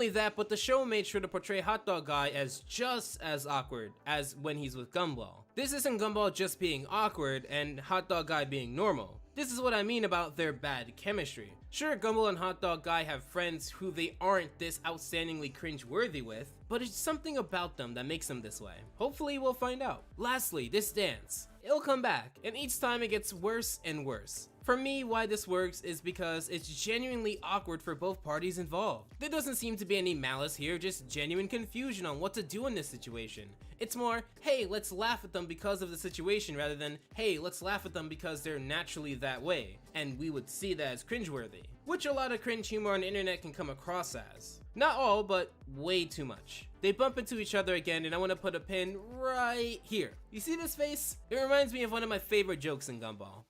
Only that, but the show made sure to portray Hot Dog Guy as just as awkward as when he's with Gumball. This isn't Gumball just being awkward and Hot Dog Guy being normal. This is what I mean about their bad chemistry. Sure, Gumball and Hot Dog Guy have friends who they aren't this outstandingly cringe-worthy with, but it's something about them that makes them this way. Hopefully we'll find out. Lastly, this dance. It'll come back, and each time it gets worse and worse. For me, why this works is because it's genuinely awkward for both parties involved. There doesn't seem to be any malice here, just genuine confusion on what to do in this situation. It's more, hey, let's laugh at them because of the situation rather than, hey, let's laugh at them because they're naturally that way, and we would see that as cringeworthy, which a lot of cringe humor on the internet can come across as. Not all, but way too much. They bump into each other again, and I want to put a pin right here. You see this face? It reminds me of one of my favorite jokes in Gumball.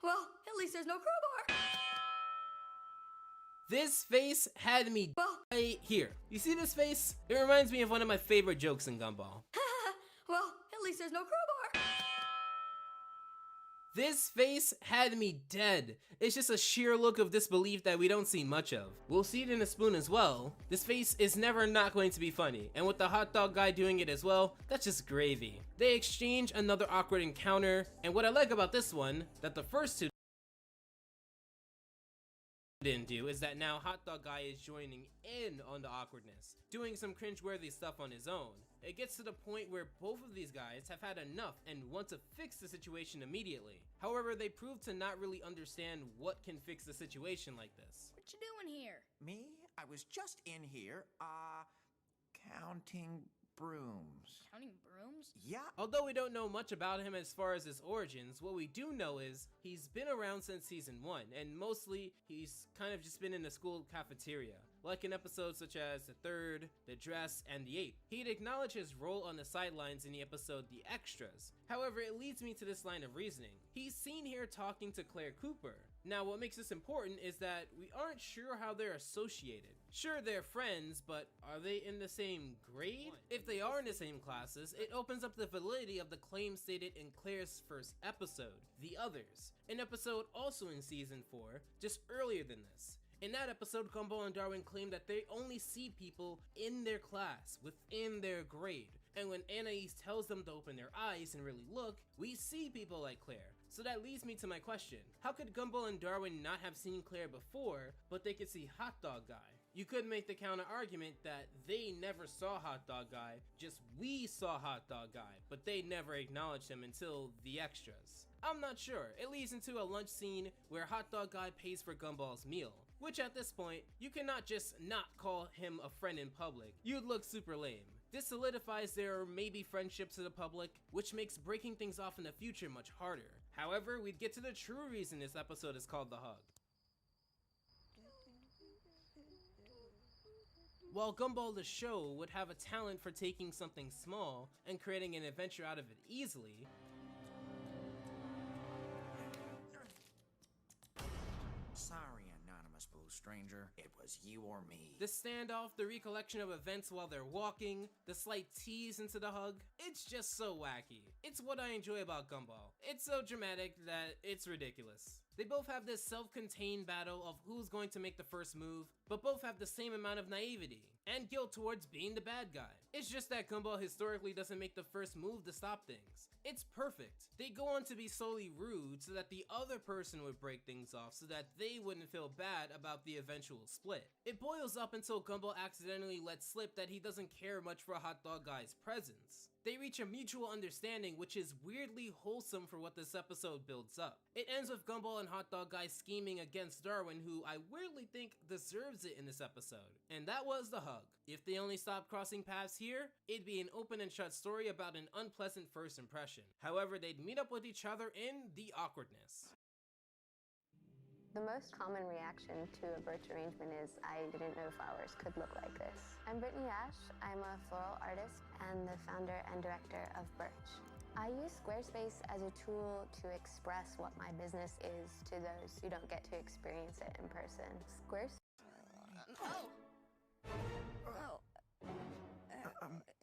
Well, at least there's no crowbar. This face had me right here. You see this face? It reminds me of one of my favorite jokes in Gumball. Well, at least there's no crowbar. This face had me dead. It's just a sheer look of disbelief that we don't see much of. We'll see it in a spoon as well. This face is never not going to be funny, and with the Hot Dog Guy doing it as well, that's just gravy. They exchange another awkward encounter, and what I like about this one, that the first two didn't do, is that now Hot Dog Guy is joining in on the awkwardness, doing some cringeworthy stuff on his own. It gets to the point where both of these guys have had enough and want to fix the situation immediately. However, they prove to not really understand what can fix the situation like this. What you doing here? Me? I was just in here, counting brooms. Counting brooms? Yeah. Although we don't know much about him as far as his origins, what we do know is he's been around since season 1, and mostly he's kind of just been in the school cafeteria, like in episodes such as the 3rd, the dress, and the 8th. He'd acknowledge his role on the sidelines in the episode The Extras. However, it leads me to this line of reasoning. He's seen here talking to Claire Cooper. Now, what makes this important is that we aren't sure how they're associated. Sure, they're friends, but are they in the same grade? If they are in the same classes, it opens up the validity of the claim stated in Claire's first episode, The Others, an episode also in season 4, just earlier than this. In that episode, Gumball and Darwin claim that they only see people in their class, within their grade. And when Anais tells them to open their eyes and really look, we see people like Claire. So that leads me to my question. How could Gumball and Darwin not have seen Claire before, but they could see Hot Dog Guy? You could make the counter argument that they never saw Hot Dog Guy, just we saw Hot Dog Guy, but they never acknowledged him until the extras. I'm not sure. It leads into a lunch scene where Hot Dog Guy pays for Gumball's meal, which at this point, you cannot just not call him a friend in public. You'd look super lame. This solidifies their maybe friendship to the public, which makes breaking things off in the future much harder. However, we'd get to the true reason this episode is called The Hug. While Gumball the show would have a talent for taking something small and creating an adventure out of it easily, Sorry, anonymous blue stranger. It was you or me. the standoff, the recollection of events while they're walking, the slight tease into the hug, it's just so wacky. It's what I enjoy about Gumball. It's so dramatic that it's ridiculous. They both have this self-contained battle of who's going to make the first move, but both have the same amount of naivety and guilt towards being the bad guy. It's just that Gumball historically doesn't make the first move to stop things. It's perfect. They go on to be solely rude so that the other person would break things off so that they wouldn't feel bad about the eventual split. It boils up until Gumball accidentally lets slip that he doesn't care much for Hot Dog Guy's presence. They reach a mutual understanding, which is weirdly wholesome for what this episode builds up. It ends with Gumball and Hot Dog Guy scheming against Darwin, who I weirdly think deserves it in this episode. And that was the hug. If they only stopped crossing paths here, it'd be an open and shut story about an unpleasant first impression. However, they'd meet up with each other in the awkwardness. The most common reaction to a birch arrangement is, I didn't know flowers could look like this. I'm Brittany Ash. I'm a floral artist and the founder and director of Birch. I use Squarespace as a tool to express what my business is to those who don't get to experience it in person. Squarespace.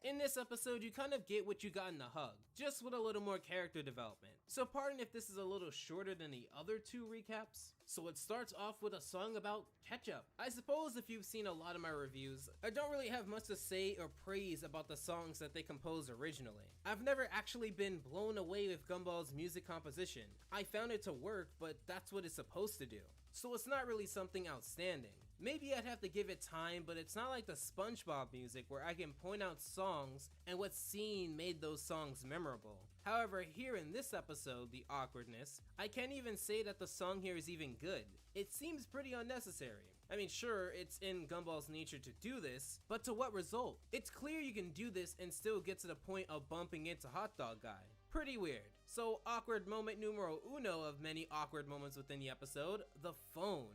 In this episode, you kind of get what you got in the hug, just with a little more character development. So pardon if this is a little shorter than the other two recaps. So it starts off with a song about ketchup. I suppose if you've seen a lot of my reviews, I don't really have much to say or praise about the songs that they composed originally. I've never actually been blown away with Gumball's music composition. I found it to work, but that's what it's supposed to do. So it's not really something outstanding. Maybe I'd have to give it time, but it's not like the SpongeBob music where I can point out songs and what scene made those songs memorable. However, here in this episode, The Awkwardness, I can't even say that the song here is even good. It seems pretty unnecessary. I mean, sure, it's in Gumball's nature to do this, but to what result? It's clear you can do this and still get to the point of bumping into Hot Dog Guy. Pretty weird. So, awkward moment numero uno of many awkward moments within the episode, the phone.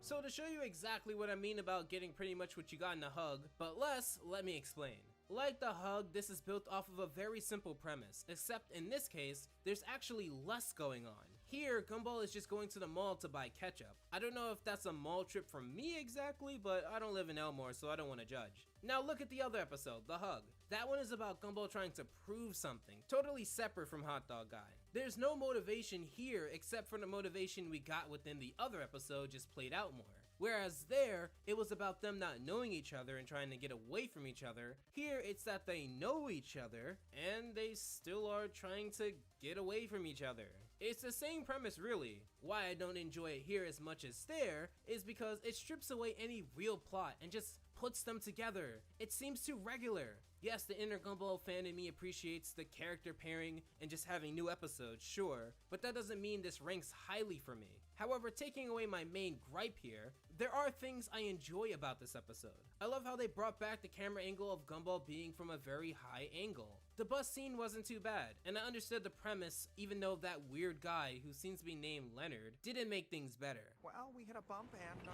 So to show you exactly what I mean about getting pretty much what you got in the hug, but less, let me explain. Like the hug, this is built off of a very simple premise, except in this case, there's actually less going on. Here, Gumball is just going to the mall to buy ketchup. I don't know if that's a mall trip for me exactly, but I don't live in Elmore, so I don't want to judge. Now look at the other episode, The Hug. That one is about Gumball trying to prove something, totally separate from Hot Dog Guy. There's no motivation here except for the motivation we got within the other episode, just played out more. Whereas there, it was about them not knowing each other and trying to get away from each other. Here, it's that they know each other, and they still are trying to get away from each other. It's the same premise really. Why I don't enjoy it here as much as there is because it strips away any real plot and just puts them together. It seems too regular. Yes, the inner Gumball fan in me appreciates the character pairing and just having new episodes, sure, but that doesn't mean this ranks highly for me. However, taking away my main gripe here, there are things I enjoy about this episode. I love how they brought back the camera angle of Gumball being from a very high angle. The bus scene wasn't too bad, and I understood the premise even though that weird guy, who seems to be named Leonard, didn't make things better. Well, we hit a bump and,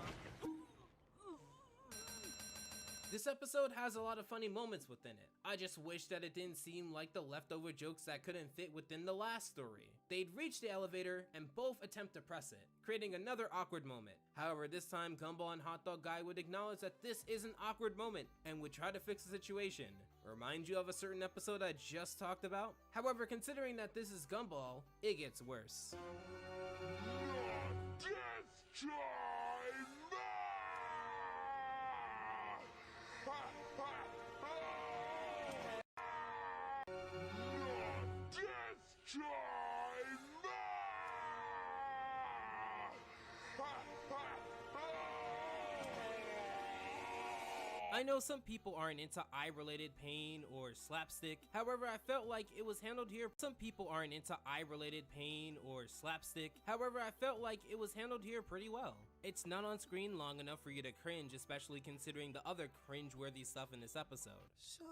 This episode has a lot of funny moments within it. I just wish that it didn't seem like the leftover jokes that couldn't fit within the last story. They'd reach the elevator and both attempt to press it, creating another awkward moment. However, this time Gumball and Hot Dog Guy would acknowledge that this is an awkward moment and would try to fix the situation. Remind you of a certain episode I just talked about? However, considering that this is Gumball, it gets worse. I know some people aren't into eye-related pain or slapstick, however I felt like it was handled here. Pretty well. It's not on screen long enough for you to cringe, especially considering the other cringe-worthy stuff in this episode. so,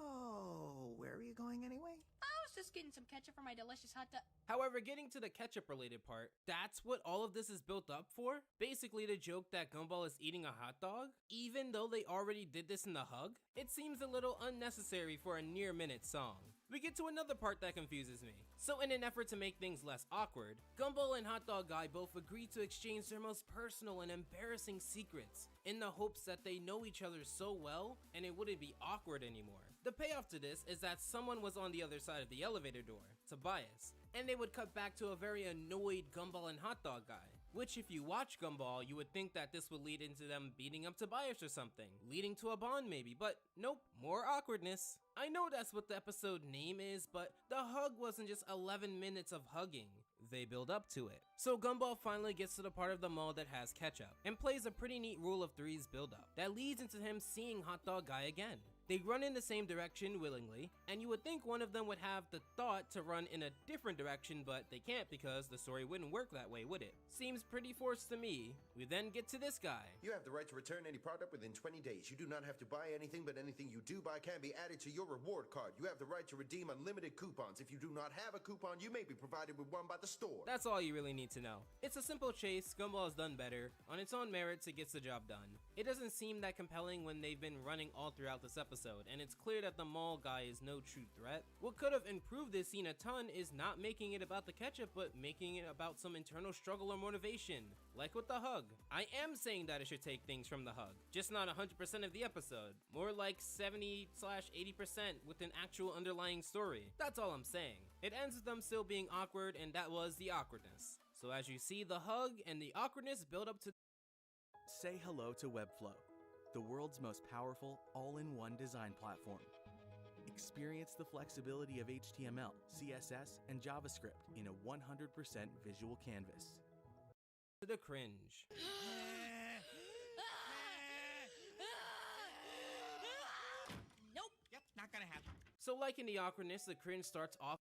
where are you going anyway? I was just getting some ketchup for my delicious hot dog. However, getting to the ketchup-related part, that's what all of this is built up for? Basically the joke that Gumball is eating a hot dog? Even though they already did this in the hug? It seems a little unnecessary for a near-minute song. We get to another part that confuses me. So in an effort to make things less awkward, Gumball and Hot Dog Guy both agree to exchange their most personal and embarrassing secrets in the hopes that they know each other so well and it wouldn't be awkward anymore. The payoff to this is that someone was on the other side of the elevator door, Tobias, and they would cut back to a very annoyed Gumball and Hot Dog Guy. Which if you watch Gumball, you would think that this would lead into them beating up Tobias or something, leading to a bond maybe, but nope, more awkwardness. I know that's what the episode name is, but the hug wasn't just 11 minutes of hugging. They build up to it. So Gumball finally gets to the part of the mall that has ketchup, and plays a pretty neat rule of threes build up that leads into him seeing Hot Dog Guy again. They run in the same direction willingly, and you would think one of them would have the thought to run in a different direction, but they can't because the story wouldn't work that way, would it? Seems pretty forced to me. We then get to this guy. You have the right to return any product within 20 days. You do not have to buy anything, but anything you do buy can be added to your reward card. You have the right to redeem unlimited coupons. If you do not have a coupon, you may be provided with one by the store. That's all you really need to know. It's a simple chase. Gumball has done better. On its own merits, it gets the job done. It doesn't seem that compelling when they've been running all throughout this episode. episode, and it's clear that the mall guy is no true threat. What could have improved this scene a ton is not making it about the ketchup, but making it about some internal struggle or motivation, like with the hug. I am saying that it should take things from the hug, just not 100% of the episode, more like 70/80% with an actual underlying story. That's all I'm saying. It ends with them still being awkward, and that was the awkwardness. So as you see the hug and the awkwardness build up to Say hello to Webflow, the world's most powerful all-in-one design platform. Experience the flexibility of HTML, CSS, and JavaScript in a 100% visual canvas. the cringe. Nope. Yep, not gonna happen. So like in the awkwardness, the cringe starts off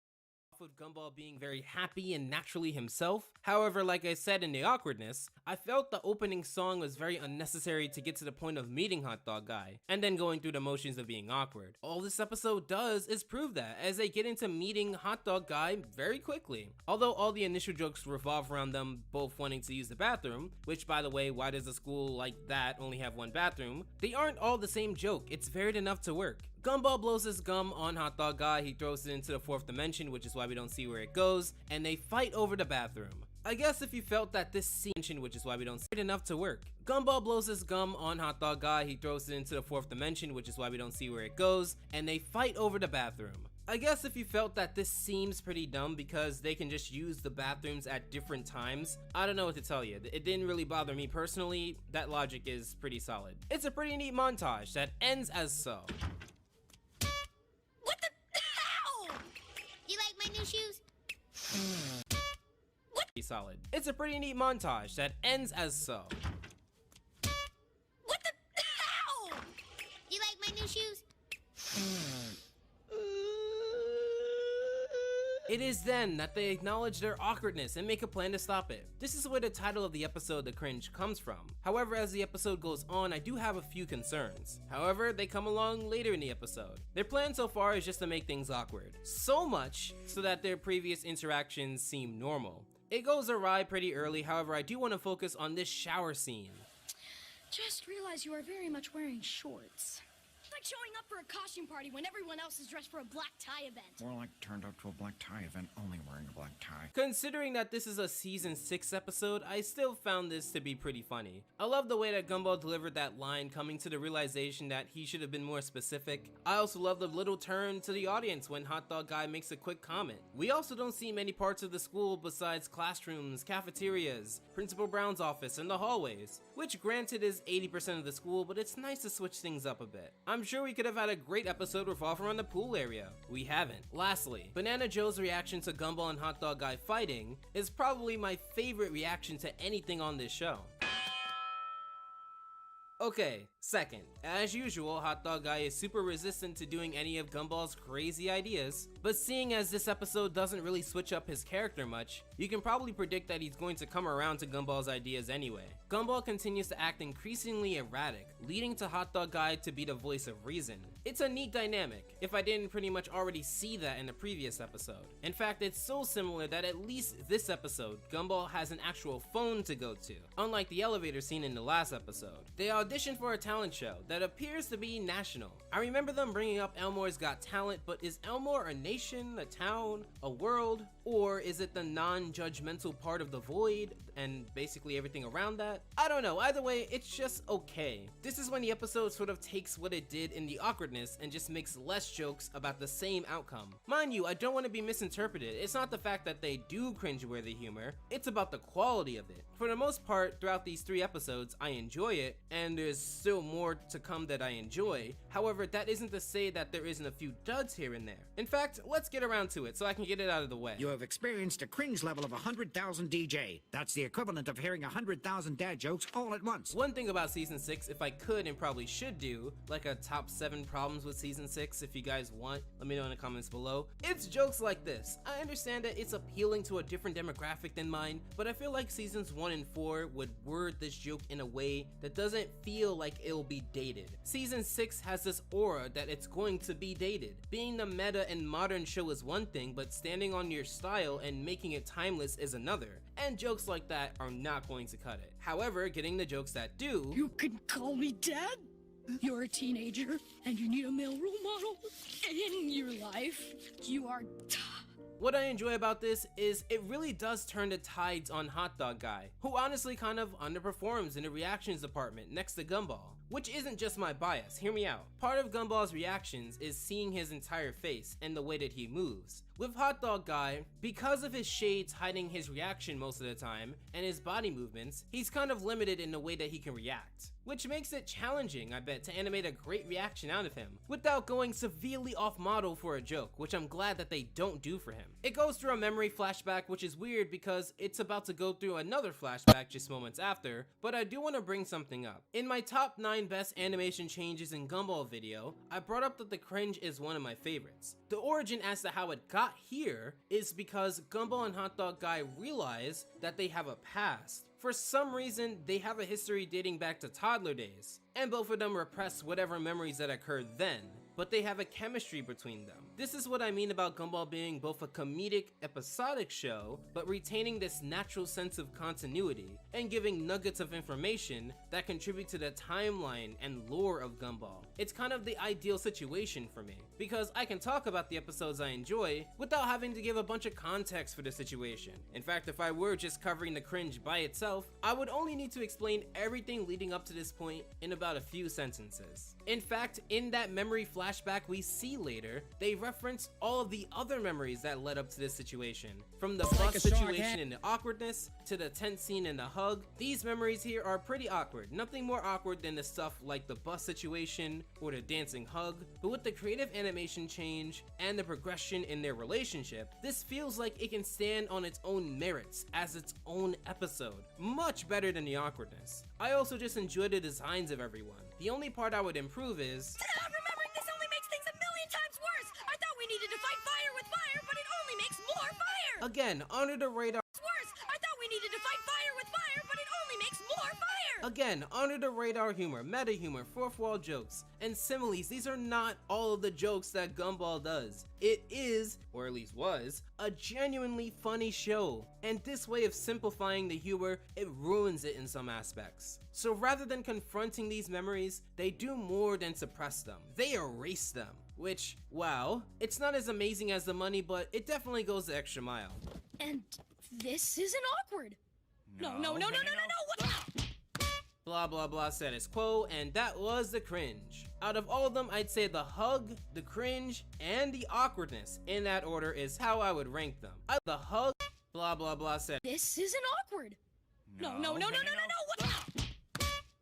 with Gumball being very happy and naturally himself. However, like I said in the awkwardness, I felt the opening song was very unnecessary to get to the point of meeting Hot Dog Guy, and then going through the motions of being awkward. All this episode does is prove that, as they get into meeting Hot Dog Guy very quickly. Although all the initial jokes revolve around them both wanting to use the bathroom, which by the way, why does a school like that only have one bathroom? They aren't all the same joke, it's varied enough to work. Gumball blows his gum on Hot Dog Guy, he throws it into the fourth dimension, which is why we don't see where it goes, and they fight over the bathroom. I guess if you felt that this scene, which is why we don't see it enough to work. Gumball blows his gum on Hot Dog Guy, he throws it into the fourth dimension, which is why we don't see where it goes, and they fight over the bathroom. I guess if you felt that this seems pretty dumb because they can just use the bathrooms at different times, I don't know what to tell you. It didn't really bother me personally, that logic is pretty solid. It's a pretty neat montage that ends as so. What the hell? You like my new shoes? Solid. It's a pretty neat montage that ends as so. What the hell? You like my new shoes? It is then that they acknowledge their awkwardness and make a plan to stop it. This is where the title of the episode, The Cringe, comes from. However, as the episode goes on, I do have a few concerns. However, they come along later in the episode. Their plan so far is just to make things awkward. So much so that their previous interactions seem normal. It goes awry pretty early, however, I do want to focus on this shower scene. Just realize you are very much wearing shorts. Like showing up for a costume party when everyone else is dressed for a black tie event. More like turned up to a black tie event only wearing a black tie. Considering that this is a season 6 episode, I still found this to be pretty funny. I love the way that Gumball delivered that line, coming to the realization that he should have been more specific. I also love the little turn to the audience when Hot Dog Guy makes a quick comment. We also don't see many parts of the school besides classrooms, cafeterias, Principal Brown's office, and the hallways, which granted is 80% of the school, but it's nice to switch things up a bit. I'm sure we could have had a great episode revolve around the pool area. We haven't. Lastly, Banana Joe's reaction to Gumball and Hot Dog Guy fighting is probably my favorite reaction to anything on this show. Okay, second, as usual, Hot Dog Guy is super resistant to doing any of Gumball's crazy ideas, but seeing as this episode doesn't really switch up his character much, you can probably predict that he's going to come around to Gumball's ideas anyway. Gumball continues to act increasingly erratic, leading to Hot Dog Guy to be the voice of reason. It's a neat dynamic, if I didn't pretty much already see that in the previous episode. In fact, it's so similar that at least this episode, Gumball has an actual phone to go to, unlike the elevator scene in the last episode. They auditioned for a talent show that appears to be national. I remember them bringing up Elmore's Got Talent, but is Elmore a nation, a town, a world, or is it the non-judgmental part of the void and basically everything around that? I don't know, either way, it's just okay. This is when the episode sort of takes what it did in the awkwardness and just makes less jokes about the same outcome. Mind you, I don't want to be misinterpreted. It's not the fact that they do cringeworthy humor, it's about the quality of it. For the most part, throughout these 3 episodes, I enjoy it, and there's still more to come that I enjoy. However, that isn't to say that there isn't a few duds here and there. In fact, let's get around to it so I can get it out of the way. You have experienced a cringe level of 100,000 DJ. That's the equivalent of hearing 100,000 dad jokes all at once. One thing about season 6, if I could and probably should do, like a top 7 problems with season 6, if you guys want, let me know in the comments below. It's jokes like this. I understand that it's appealing to a different demographic than mine, but I feel like seasons 1 and 4 would word this joke in a way that doesn't feel like it'll be dated. Season 6 has this aura that it's going to be dated. Being the meta and modern show is one thing, but standing on your style and making it timeless is another. And jokes like that are not going to cut it. However, getting the jokes that do, You can call me Dad? You're a teenager, and you need a male role model in your life. You are... What I enjoy about this is it really does turn the tides on Hot Dog Guy, who honestly kind of underperforms in the reactions department next to Gumball. Which isn't just my bias, hear me out. Part of Gumball's reactions is seeing his entire face and the way that he moves. With Hot Dog Guy, because of his shades hiding his reaction most of the time, and his body movements, he's kind of limited in the way that he can react. Which makes it challenging, I bet, to animate a great reaction out of him, without going severely off model for a joke, which I'm glad that they don't do for him. It goes through a memory flashback, which is weird because it's about to go through another flashback just moments after, but I do want to bring something up. In my top 9 best animation changes in Gumball video, I brought up that the cringe is one of my favorites. The origin as to how it got here is because Gumball and Hot Dog Guy realize that they have a past. For some reason, they have a history dating back to toddler days, and both of them repress whatever memories that occurred then, but they have a chemistry between them. This is what I mean about Gumball being both a comedic, episodic show, but retaining this natural sense of continuity, and giving nuggets of information that contribute to the timeline and lore of Gumball. It's kind of the ideal situation for me, because I can talk about the episodes I enjoy without having to give a bunch of context for the situation. In fact, if I were just covering the cringe by itself, I would only need to explain everything leading up to this point in about a few sentences. In fact, in that memory flashback we see later, they reference all of the other memories that led up to this situation. From the bus situation and the awkwardness, to the tense scene and the hug. These memories here are pretty awkward. Nothing more awkward than the stuff like the bus situation or the dancing hug, but with the creative animation change and the progression in their relationship, this feels like it can stand on its own merits as its own episode. Much better than the awkwardness. I also just enjoy the designs of everyone. The only part I would improve is... Remembering this only makes things a million times worse! I thought we needed to fight fire with fire, but it only makes more fire! Again, under the radar... Worse! I thought we needed to fight fire with fire, but it only makes more fire! Again, under the radar humor, meta humor, fourth wall jokes, and similes. These are not all of the jokes that Gumball does. It is, or at least was, a genuinely funny show, and this way of simplifying the humor, it ruins it in some aspects. So rather than confronting these memories, they do more than suppress them. They erase them. Which, wow, it's not as amazing as the money, but it definitely goes the extra mile. And this isn't awkward. No. What? Blah blah blah status quo, and that was the cringe. Out of all of them, I'd say the hug, the cringe, and the awkwardness, in that order, is how I would rank them. The hug, blah blah blah status. This isn't awkward. No. What?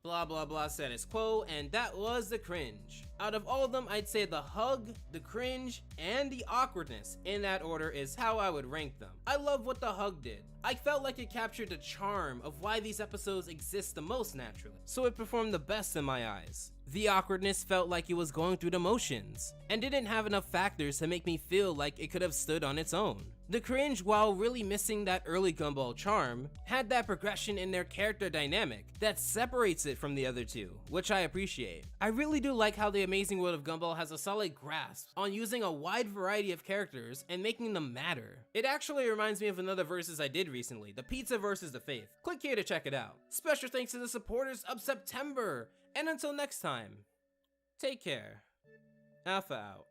Blah blah blah status quo, and that was the cringe. Out of all of them, I'd say the hug, the cringe, and the awkwardness, in that order, is how I would rank them. I love what the hug did. I felt like it captured the charm of why these episodes exist the most naturally, so it performed the best in my eyes. The awkwardness felt like it was going through the motions, and didn't have enough factors to make me feel like it could have stood on its own. The cringe, while really missing that early Gumball charm, had that progression in their character dynamic that separates it from the other two, which I appreciate. I really do like how the Amazing World of Gumball has a solid grasp on using a wide variety of characters and making them matter. It actually reminds me of another versus I did recently, the Pizza versus the Faith. Click here to check it out. Special thanks to the supporters of September, and until next time, take care. Alpha out.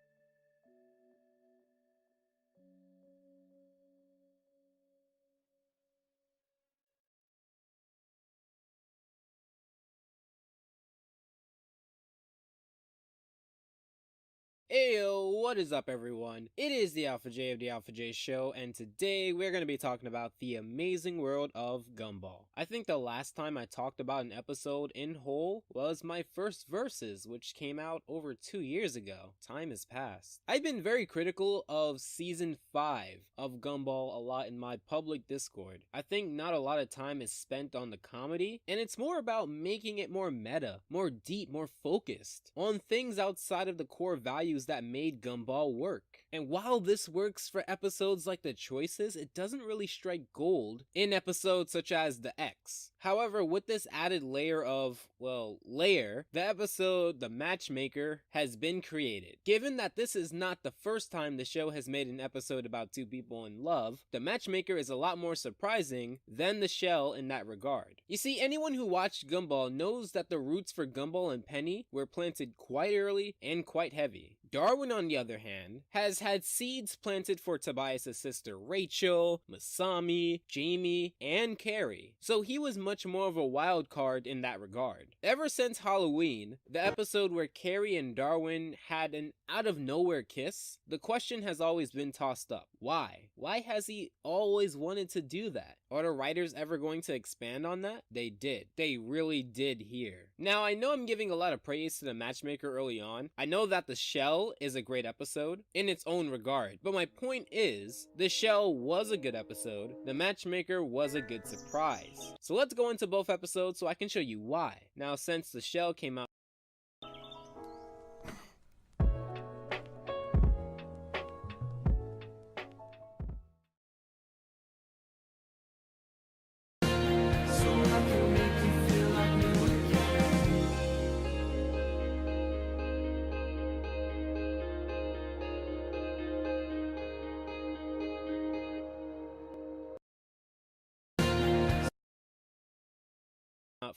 Ayo, what is up everyone? It is the Alpha J of the Alpha J Show, and today we're going to be talking about the amazing world of Gumball. I think the last time I talked about an episode in whole was my first Versus, which came out over 2 years ago. Time has passed. I've been very critical of Season 5 of Gumball a lot in my public Discord. I think not a lot of time is spent on the comedy, and it's more about making it more meta, more deep, more focused on things outside of the core values that made Gumball work. And while this works for episodes like The Choices, it doesn't really strike gold in episodes such as The X. However, with this added layer of, well, the episode The Matchmaker has been created. Given that this is not the first time the show has made an episode about two people in love, The Matchmaker is a lot more surprising than The Shell in that regard. You see, anyone who watched Gumball knows that the roots for Gumball and Penny were planted quite early and quite heavy. Darwin, on the other hand, has had seeds planted for Tobias' sister Rachel, Masami, Jamie, and Carrie, so he was much more of a wild card in that regard. Ever since Halloween, the episode where Carrie and Darwin had an out-of-nowhere kiss, the question has always been tossed up. Why? Why has he always wanted to do that? Are the writers ever going to expand on that? They did. They really did here. Now, I know I'm giving a lot of praise to The Matchmaker early on. I know that The Shell is a great episode in its own regard, but my point is, The Shell was a good episode, The Matchmaker was a good surprise. So let's go into both episodes so I can show you why. Now, since The Shell came out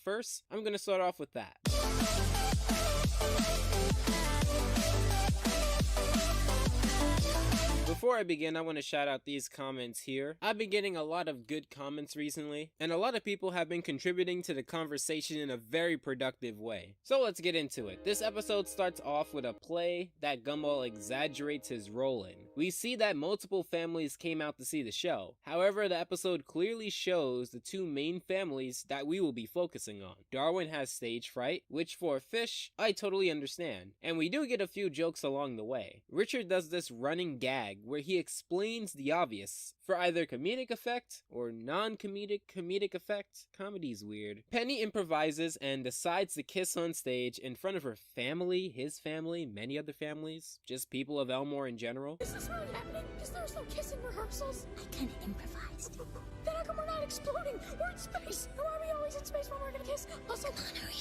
first, I'm going to start off with that. Before I begin, I want to shout out these comments here. I've been getting a lot of good comments recently, and a lot of people have been contributing to the conversation in a very productive way. So let's get into it. This episode starts off with a play that Gumball exaggerates his role in. We see that multiple families came out to see the show. However, the episode clearly shows the two main families that we will be focusing on. Darwin has stage fright, which for a fish, I totally understand. And we do get a few jokes along the way. Richard does this running gag where he explains the obvious for either comedic effect or non-comedic effect. Comedy's weird. Penny improvises and decides to kiss on stage in front of her family, his family, many other families, just people of Elmore in general. Is this really happening? Because there was no kissing rehearsals. I kind of improvised. Then how come we're not exploding? We're in space. Why are we always in space when we're gonna kiss? Also,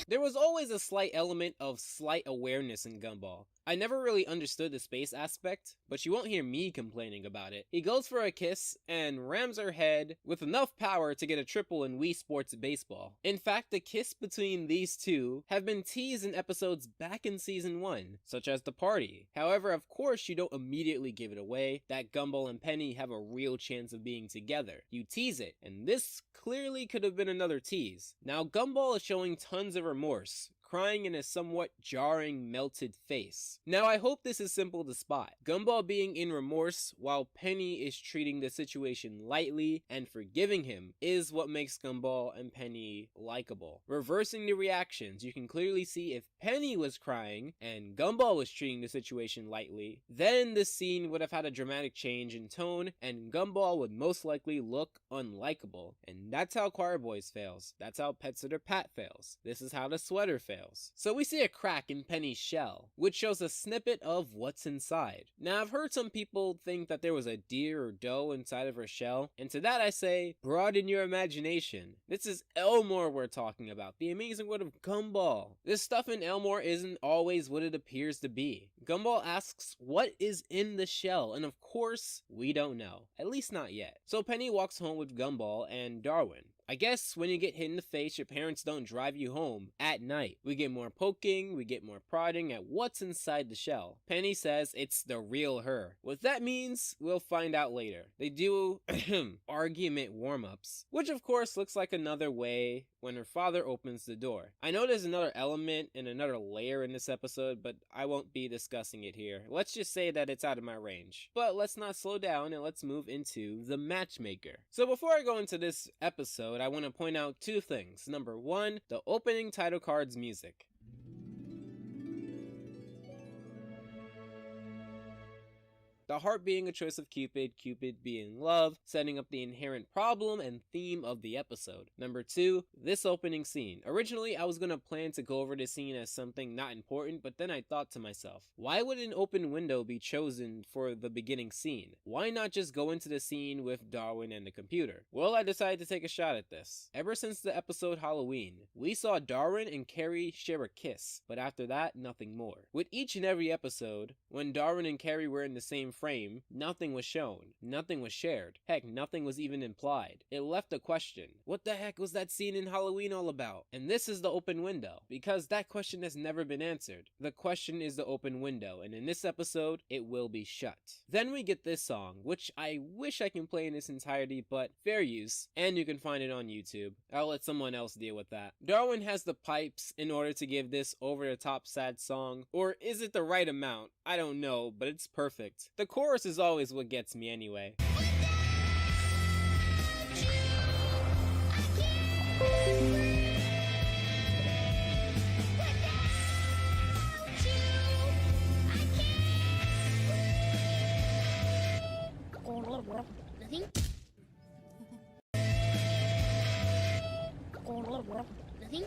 there was always a slight element of slight awareness in Gumball. I never really understood the space aspect, but you won't hear me complaining about it. He goes for a kiss and rams her head with enough power to get a triple in Wii Sports Baseball. In fact, the kiss between these two have been teased in episodes back in season 1, such as The Party. However, of course, you don't immediately give it away that Gumball and Penny have a real chance of being together. You tease it, and this clearly could have been another tease. Now, Gumball is showing tons of remorse, crying in a somewhat jarring, melted face. Now, I hope this is simple to spot. Gumball being in remorse while Penny is treating the situation lightly and forgiving him is what makes Gumball and Penny likable. Reversing the reactions, you can clearly see if Penny was crying and Gumball was treating the situation lightly, then the scene would have had a dramatic change in tone and Gumball would most likely look unlikable. And that's how Choir Boys fails. That's how Pet Sitter Pat fails. This is how The Sweater fails. So we see a crack in Penny's shell, which shows a snippet of what's inside. Now, I've heard some people think that there was a deer or doe inside of her shell, and to that I say, broaden your imagination. This is Elmore we're talking about, the amazing world of Gumball. This stuff in Elmore isn't always what it appears to be. Gumball asks what is in the shell, and of course, we don't know. At least not yet. So Penny walks home with Gumball and Darwin. I guess when you get hit in the face, your parents don't drive you home at night. We get more poking, we get more prodding at what's inside the shell. Penny says it's the real her. What that means, we'll find out later. They do argument warm-ups, which of course looks like another way when her father opens the door. I know there's another element and another layer in this episode, but I won't be discussing it here. Let's just say that it's out of my range. But let's not slow down and let's move into The Matchmaker. So before I go into this episode, I want to point out two things. Number one, the opening title card's music. The heart being a choice of Cupid, Cupid being love, setting up the inherent problem and theme of the episode. Number 2, this opening scene. Originally, I was gonna plan to go over this scene as something not important, but then I thought to myself, why would an open window be chosen for the beginning scene? Why not just go into the scene with Darwin and the computer? Well, I decided to take a shot at this. Ever since the episode Halloween, we saw Darwin and Carrie share a kiss, but after that, nothing more. With each and every episode, when Darwin and Carrie were in the same frame, nothing was shown, nothing was shared, heck, nothing was even implied. It left a question. What the heck was that scene in Halloween all about? And this is the open window, because that question has never been answered. The question is the open window, and in this episode, it will be shut. Then we get this song, which I wish I can play in its entirety, but fair use, and you can find it on YouTube. I'll let someone else deal with that. Darwin has the pipes in order to give this over-the-top sad song, or is it the right amount? I don't know, but it's perfect. The chorus is always what gets me anyway. Nothing? Nothing?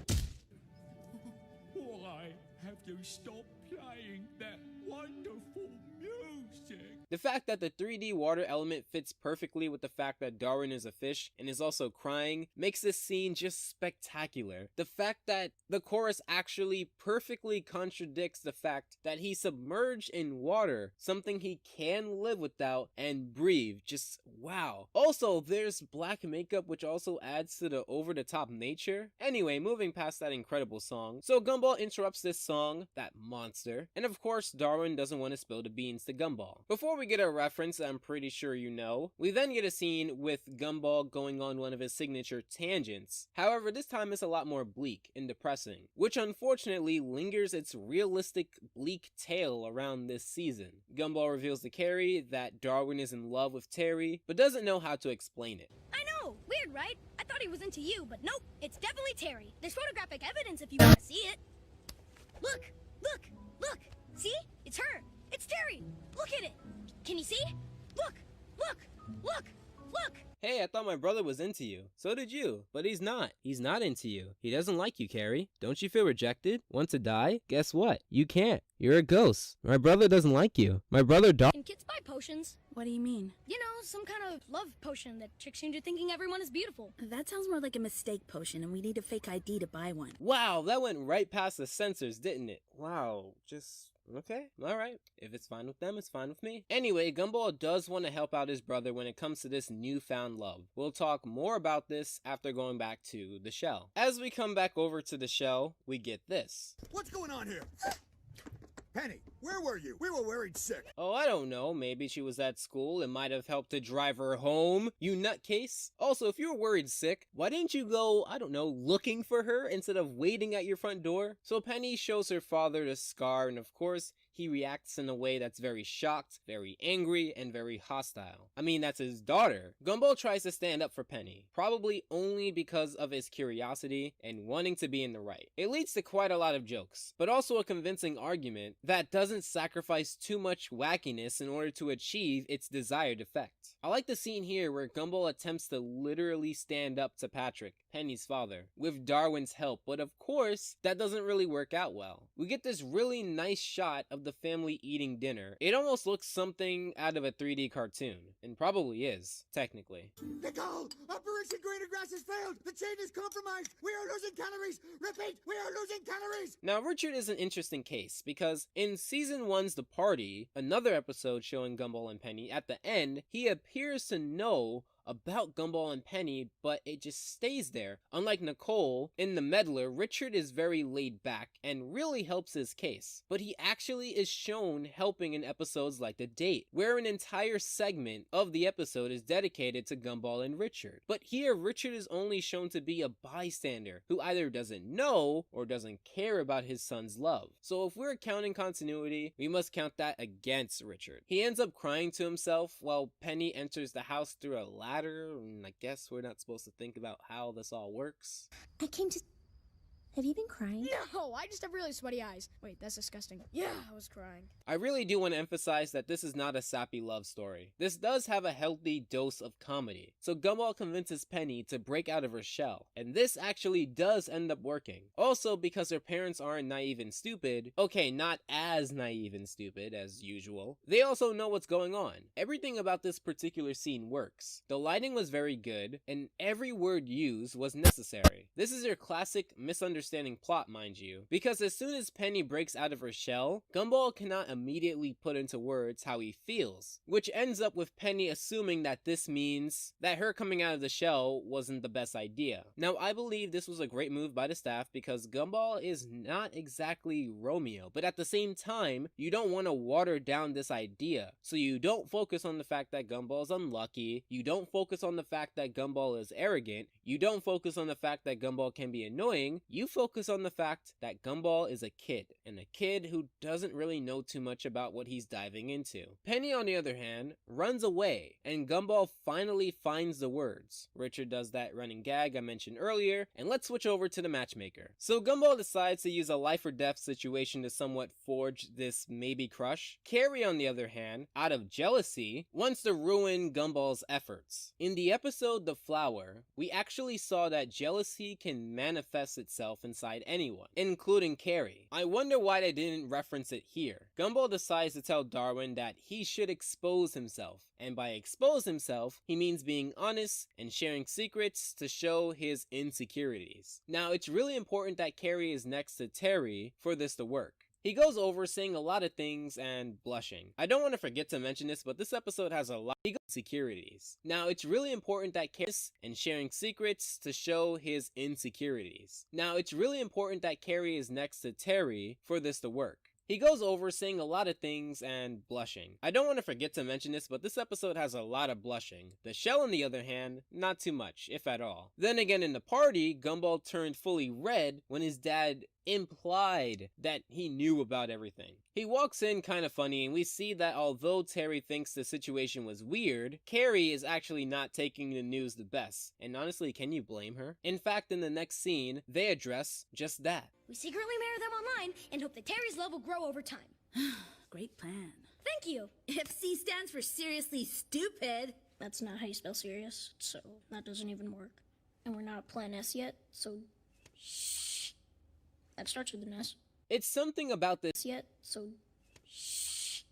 Why have you stopped playing that wonderful music? The fact that the 3D water element fits perfectly with the fact that Darwin is a fish and is also crying makes this scene just spectacular. The fact that the chorus actually perfectly contradicts the fact that he's submerged in water, something he can live without and breathe, just wow. Also, there's black makeup which also adds to the over-the-top nature. Anyway, moving past that incredible song, so Gumball interrupts this song, that monster, and of course Darwin doesn't want to spill the beans to Gumball. Before we get a reference I'm pretty sure you know, we then get a scene with Gumball going on one of his signature tangents. However, this time it's a lot more bleak and depressing, which unfortunately lingers its realistic bleak tale around this season. Gumball reveals to Carrie that Darwin is in love with Terry, but doesn't know how to explain it. I know! Weird, right? I thought he was into you, but nope, it's definitely Terry. There's photographic evidence if you want to see it. Look! Look! Look! See? It's her! It's Terry! Look at it! Can you see? Look! Look! Look! Look! Hey, I thought my brother was into you. So did you. But he's not. He's not into you. He doesn't like you, Carrie. Don't you feel rejected? Want to die? Guess what? You can't. You're a ghost. My brother doesn't like you. My brother Can kids buy potions? What do you mean? You know, some kind of love potion that tricks you into thinking everyone is beautiful. That sounds more like a mistake potion, and we need a fake ID to buy one. Wow, that went right past the censors, didn't it? Wow, just... okay, alright. If it's fine with them, it's fine with me. Anyway, Gumball does want to help out his brother when it comes to this newfound love. We'll talk more about this after going back to the shell. As we come back over to the shell, we get this. What's going on here? Penny, where were you? We were worried sick. Oh, I don't know. Maybe she was at school. It might have helped to drive her home, you nutcase. Also, if you were worried sick, why didn't you go, I don't know, looking for her instead of waiting at your front door? So Penny shows her father the scar, and of course, he reacts in a way that's very shocked, very angry, and very hostile. I mean, that's his daughter. Gumball tries to stand up for Penny, probably only because of his curiosity and wanting to be in the right. It leads to quite a lot of jokes, but also a convincing argument that doesn't sacrifice too much wackiness in order to achieve its desired effect. I like the scene here where Gumball attempts to literally stand up to Patrick, Penny's father, with Darwin's help, but of course, that doesn't really work out well. We get this really nice shot of the family eating dinner. It almost looks something out of a 3D cartoon, and probably is, technically. Nicole! Operation Greener Grass has failed! The chain is compromised! We are losing calories! Repeat, we are losing calories! Now, Richard is an interesting case, because in Season 1's The Party, another episode showing Gumball and Penny, at the end, he appears to know about Gumball and Penny, but it just stays there. Unlike Nicole, in The Meddler, Richard is very laid back and really helps his case. But he actually is shown helping in episodes like The Date, where an entire segment of the episode is dedicated to Gumball and Richard. But here, Richard is only shown to be a bystander who either doesn't know or doesn't care about his son's love. So if we're counting continuity, we must count that against Richard. He ends up crying to himself while Penny enters the house through a ladder, and I guess we're not supposed to think about how this all works. I came to Have you been crying? No, I just have really sweaty eyes. Wait, that's disgusting. Yeah, I was crying. I really do want to emphasize that this is not a sappy love story. This does have a healthy dose of comedy. So Gumball convinces Penny to break out of her shell, and this actually does end up working. Also, because her parents aren't naive and stupid, okay, not as naive and stupid as usual, they also know what's going on. Everything about this particular scene works. The lighting was very good, and every word used was necessary. This is your classic misunderstanding plot, mind you, because as soon as Penny breaks out of her shell, Gumball cannot immediately put into words how he feels, which ends up with Penny assuming that this means that her coming out of the shell wasn't the best idea. Now, I believe this was a great move by the staff because Gumball is not exactly Romeo, but at the same time, you don't want to water down this idea. So you don't focus on the fact that Gumball is unlucky, you don't focus on the fact that Gumball is arrogant, you don't focus on the fact that Gumball can be annoying, you focus on the fact that Gumball is a kid, and a kid who doesn't really know too much about what he's diving into. Penny, on the other hand, runs away, and Gumball finally finds the words. Richard does that running gag I mentioned earlier, and let's switch over to the matchmaker. So Gumball decides to use a life or death situation to somewhat forge this maybe crush. Carrie, on the other hand, out of jealousy, wants to ruin Gumball's efforts. In the episode The Flower, we actually saw that jealousy can manifest itself inside anyone, including Carrie. I wonder why they didn't reference it here. Gumball decides to tell Darwin that he should expose himself, and by expose himself, he means being honest and sharing secrets to show his insecurities. Now, it's really important that Carrie is next to Terry for this to work. He goes over saying a lot of things and blushing. I don't want to forget to mention this, but this episode has a lot of insecurities. Now, it's really important that Carrie and sharing secrets to show his insecurities. Now, it's really important that Carrie is next to Terry for this to work. He goes over saying a lot of things and blushing. I don't want to forget to mention this, but this episode has a lot of blushing. The shell, on the other hand, not too much, if at all. Then again, in the party, Gumball turned fully red when his dad implied that he knew about everything. He walks in kind of funny, and we see that although Terry thinks the situation was weird, Carrie is actually not taking the news the best. And honestly, can you blame her? In fact, in the next scene, they address just that. We secretly marry them online and hope that Terry's love will grow over time. Great plan. Thank you. If C stands for seriously stupid. That's not how you spell serious, so that doesn't even work. And we're not Plan S yet, so shh. That starts with an S. It's something about this Yet, so shh.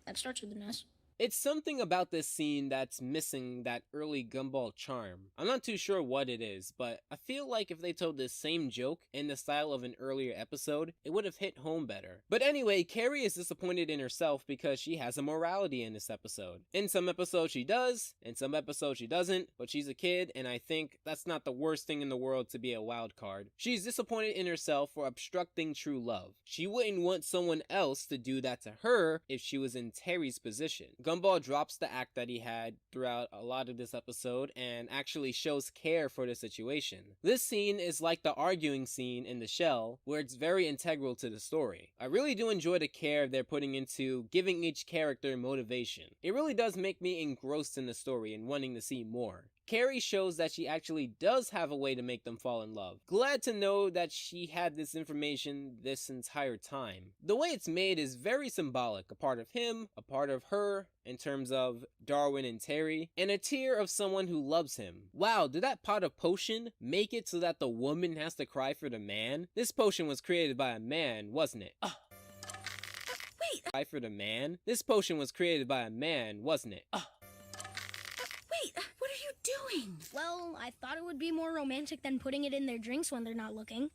That starts with an S. It's something about this scene that's missing that early Gumball charm. I'm not too sure what it is, but I feel like if they told this same joke in the style of an earlier episode, it would have hit home better. But anyway, Carrie is disappointed in herself because she has a morality in this episode. In some episodes she does, in some episodes she doesn't, but she's a kid, and I think that's not the worst thing in the world to be a wild card. She's disappointed in herself for obstructing true love. She wouldn't want someone else to do that to her if she was in Terry's position. Gumball drops the act that he had throughout a lot of this episode and actually shows care for the situation. This scene is like the arguing scene in The Shell, where it's very integral to the story. I really do enjoy the care they're putting into giving each character motivation. It really does make me engrossed in the story and wanting to see more. Carrie shows that she actually does have a way to make them fall in love. Glad to know that she had this information this entire time. The way it's made is very symbolic, a part of him, a part of her, in terms of Darwin and Terry, and a tear of someone who loves him. Wow, did that pot of potion make it so that the woman has to cry for the man? This potion was created by a man, wasn't it? Wait. Cry for the man? This potion was created by a man, wasn't it? Wait, what are you doing? Well, I thought it would be more romantic than putting it in their drinks when they're not looking.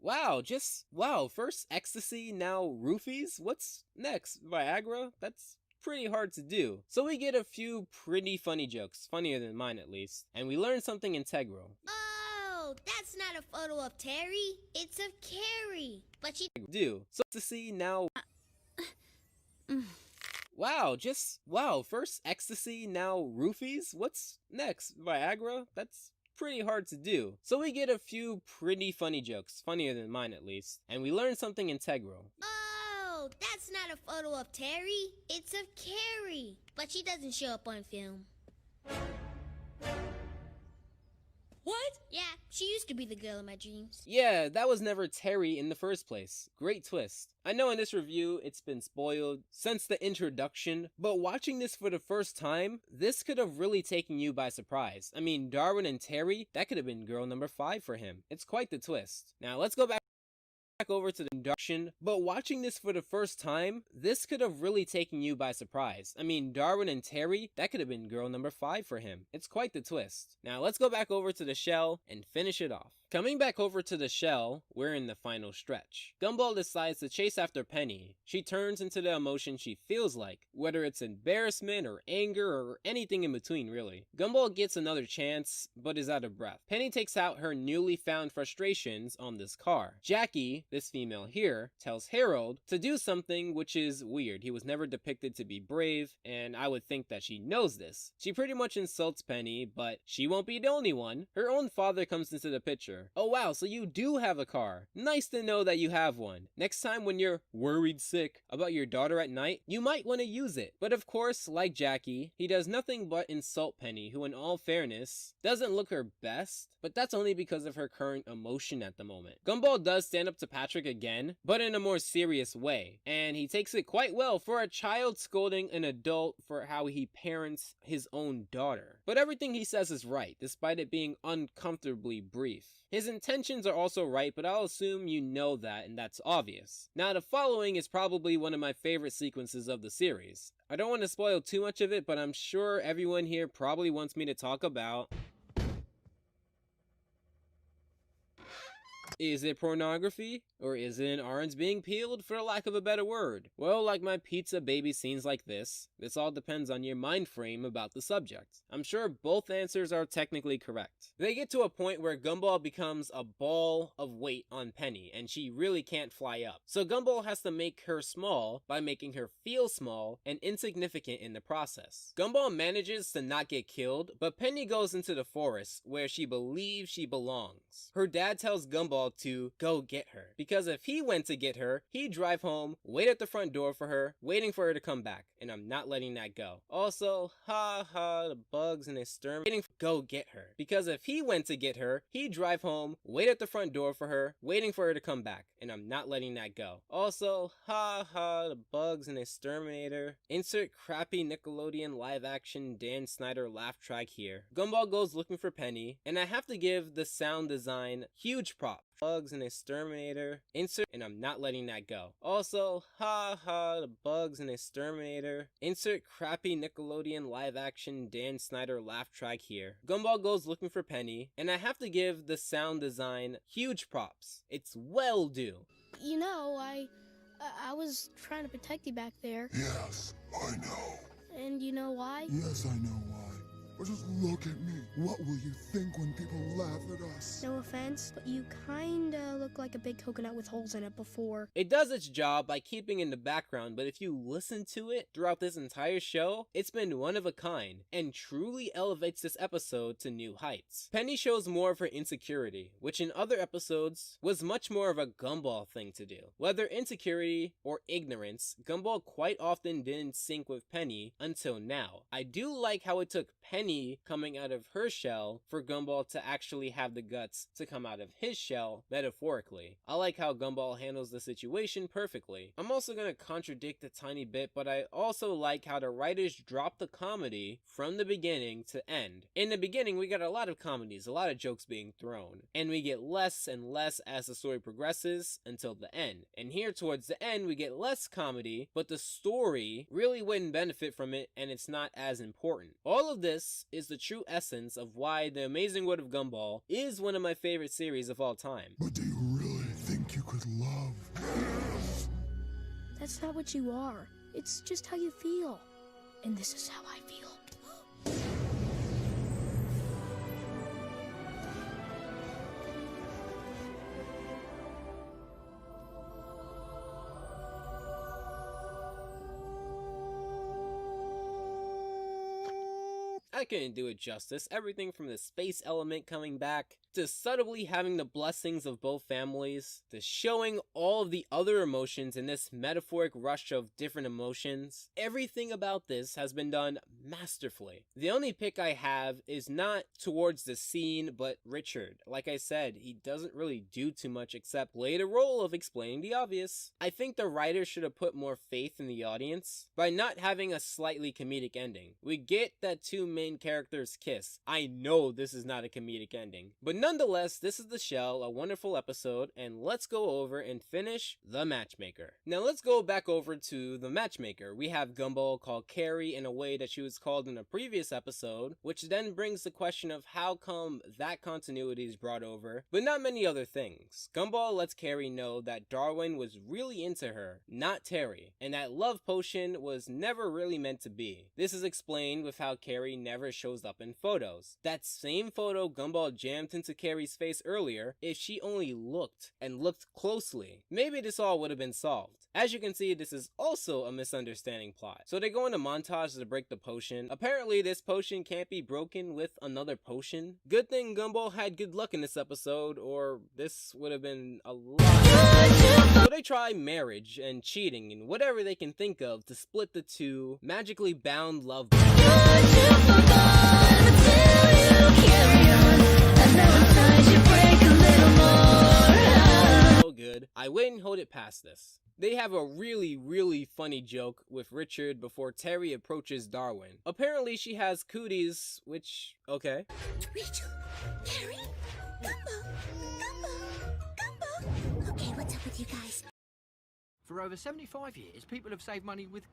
Wow, first ecstasy, now roofies? What's next? Viagra? That's pretty hard to do. So we get a few pretty funny jokes, funnier than mine at least, and we learn something integral. Oh, that's not a photo of Terry. It's of Carrie. But she do. So ecstasy, now... Wow, first ecstasy, now roofies? What's next? Viagra? That's pretty hard to do. So we get a few pretty funny jokes, funnier than mine at least, and we learn something integral. Oh, that's not a photo of Terry. It's of Carrie. But she doesn't show up on film. What? Yeah, she used to be the girl in my dreams. Yeah, that was never Terry in the first place. Great twist. I know in this review it's been spoiled since the introduction, but watching this for the first time, this could have really taken you by surprise. I mean, Darwin and Terry, that could have been girl number 5 for him. It's quite the twist. Now let's go back over to the induction, but watching this for the first time, this could have really taken you by surprise. I mean, Darwin and Terry, that could have been girl number 5 for him. It's quite the twist. Now let's go back over to the shell and finish it off. Coming back over to the shell, we're in the final stretch. Gumball decides to chase after Penny. She turns into the emotion she feels like, whether it's embarrassment or anger or anything in between really. Gumball gets another chance, but is out of breath. Penny takes out her newly found frustrations on this car. Jackie, this female here, tells Harold to do something which is weird. He was never depicted to be brave, and I would think that she knows this. She pretty much insults Penny, but she won't be the only one. Her own father comes into the picture. Oh wow, so you do have a car. Nice to know that you have one. Next time when you're worried sick about your daughter at night, you might want to use it. But of course, like Jackie, he does nothing but insult Penny, who in all fairness, doesn't look her best, but that's only because of her current emotion at the moment. Gumball does stand up to Patrick again, but in a more serious way, and he takes it quite well for a child scolding an adult for how he parents his own daughter. But everything he says is right, despite it being uncomfortably brief. His intentions are also right, but I'll assume you know that, and that's obvious. Now, the following is probably one of my favorite sequences of the series. I don't want to spoil too much of it, but I'm sure everyone here probably wants me to talk about... Is it pornography? Or is it an orange being peeled, for lack of a better word? Well, like my pizza baby scenes like this all depends on your mind frame about the subject. I'm sure both answers are technically correct. They get to a point where Gumball becomes a ball of weight on Penny, and she really can't fly up. So Gumball has to make her small by making her feel small and insignificant in the process. Gumball manages to not get killed, but Penny goes into the forest where she believes she belongs. Her dad tells Gumball to go get her, because if he went to get her, he'd drive home, wait at the front door for her, waiting for her to come back, and I'm not letting that go. Also, the bugs and exterminating go get her, because if he went to get her, he'd drive home, wait at the front door for her, waiting for her to come back, and I'm not letting that go. Also, the bugs and exterminator. Insert crappy Nickelodeon live action Dan Snyder laugh track here. Gumball goes looking for Penny, and I have to give the sound design huge props. Bugs and exterminator. Insert, and I'm not letting that go. Also, the bugs and exterminator. Insert crappy Nickelodeon live action Dan Snyder laugh track here. Gumball goes looking for Penny, and I have to give the sound design huge props. It's well due. You know, I was trying to protect you back there. Yes, I know. And you know why? Yes, I know why. But just look at me. What will you think when people laugh at us? No offense, but you kinda look like a big coconut with holes in it before. It does its job by keeping in the background, but if you listen to it throughout this entire show, it's been one of a kind, and truly elevates this episode to new heights. Penny shows more of her insecurity, which in other episodes was much more of a Gumball thing to do. Whether insecurity or ignorance, Gumball quite often didn't sync with Penny until now. I do like how it took Penny coming out of her shell for Gumball to actually have the guts to come out of his shell, metaphorically. I like how Gumball handles the situation perfectly. I'm also going to contradict a tiny bit, but I also like how the writers dropped the comedy from the beginning to end. In the beginning, we got a lot of comedies, a lot of jokes being thrown, and we get less and less as the story progresses until the end. And here towards the end, we get less comedy, but the story really wouldn't benefit from it, and it's not as important. All of this is the true essence of why The Amazing World of Gumball is one of my favorite series of all time. But do you really think you could love? That's not what you are. It's just how you feel. And this is how I feel. I couldn't do it justice. Everything from the space element coming back to subtly having the blessings of both families, to showing all of the other emotions in this metaphoric rush of different emotions, everything about this has been done masterfully. The only pick I have is not towards the scene, but Richard. Like I said, he doesn't really do too much except play the role of explaining the obvious. I think the writer should have put more faith in the audience by not having a slightly comedic ending. We get that two main characters kiss. I know this is not a comedic ending, but nonetheless, this is The Shell, a wonderful episode, and let's go over and finish The Matchmaker. Now let's go back over to The Matchmaker. We have Gumball call Carrie in a way that she was called in a previous episode, which then brings the question of how come that continuity is brought over, but not many other things. Gumball lets Carrie know that Darwin was really into her, not Terry, and that love potion was never really meant to be. This is explained with how Carrie never shows up in photos. That same photo Gumball jammed into Carrie's face earlier, if she only looked and looked closely, maybe this all would have been solved. As you can see, this is also a misunderstanding plot. So they go into montage to break the potion. Apparently this potion can't be broken with another potion. Good thing Gumball had good luck in this episode, or this would have been a lot. So they try marriage and cheating and whatever they can think of to split the two magically bound love bonds. So good. I wouldn't hold it past this. They have a really funny joke with Richard before Terry approaches Darwin. Apparently she has cooties, which, okay. Rachel, Terry, Gumbo. Okay, what's up with you guys? For over 75 years, people have saved money with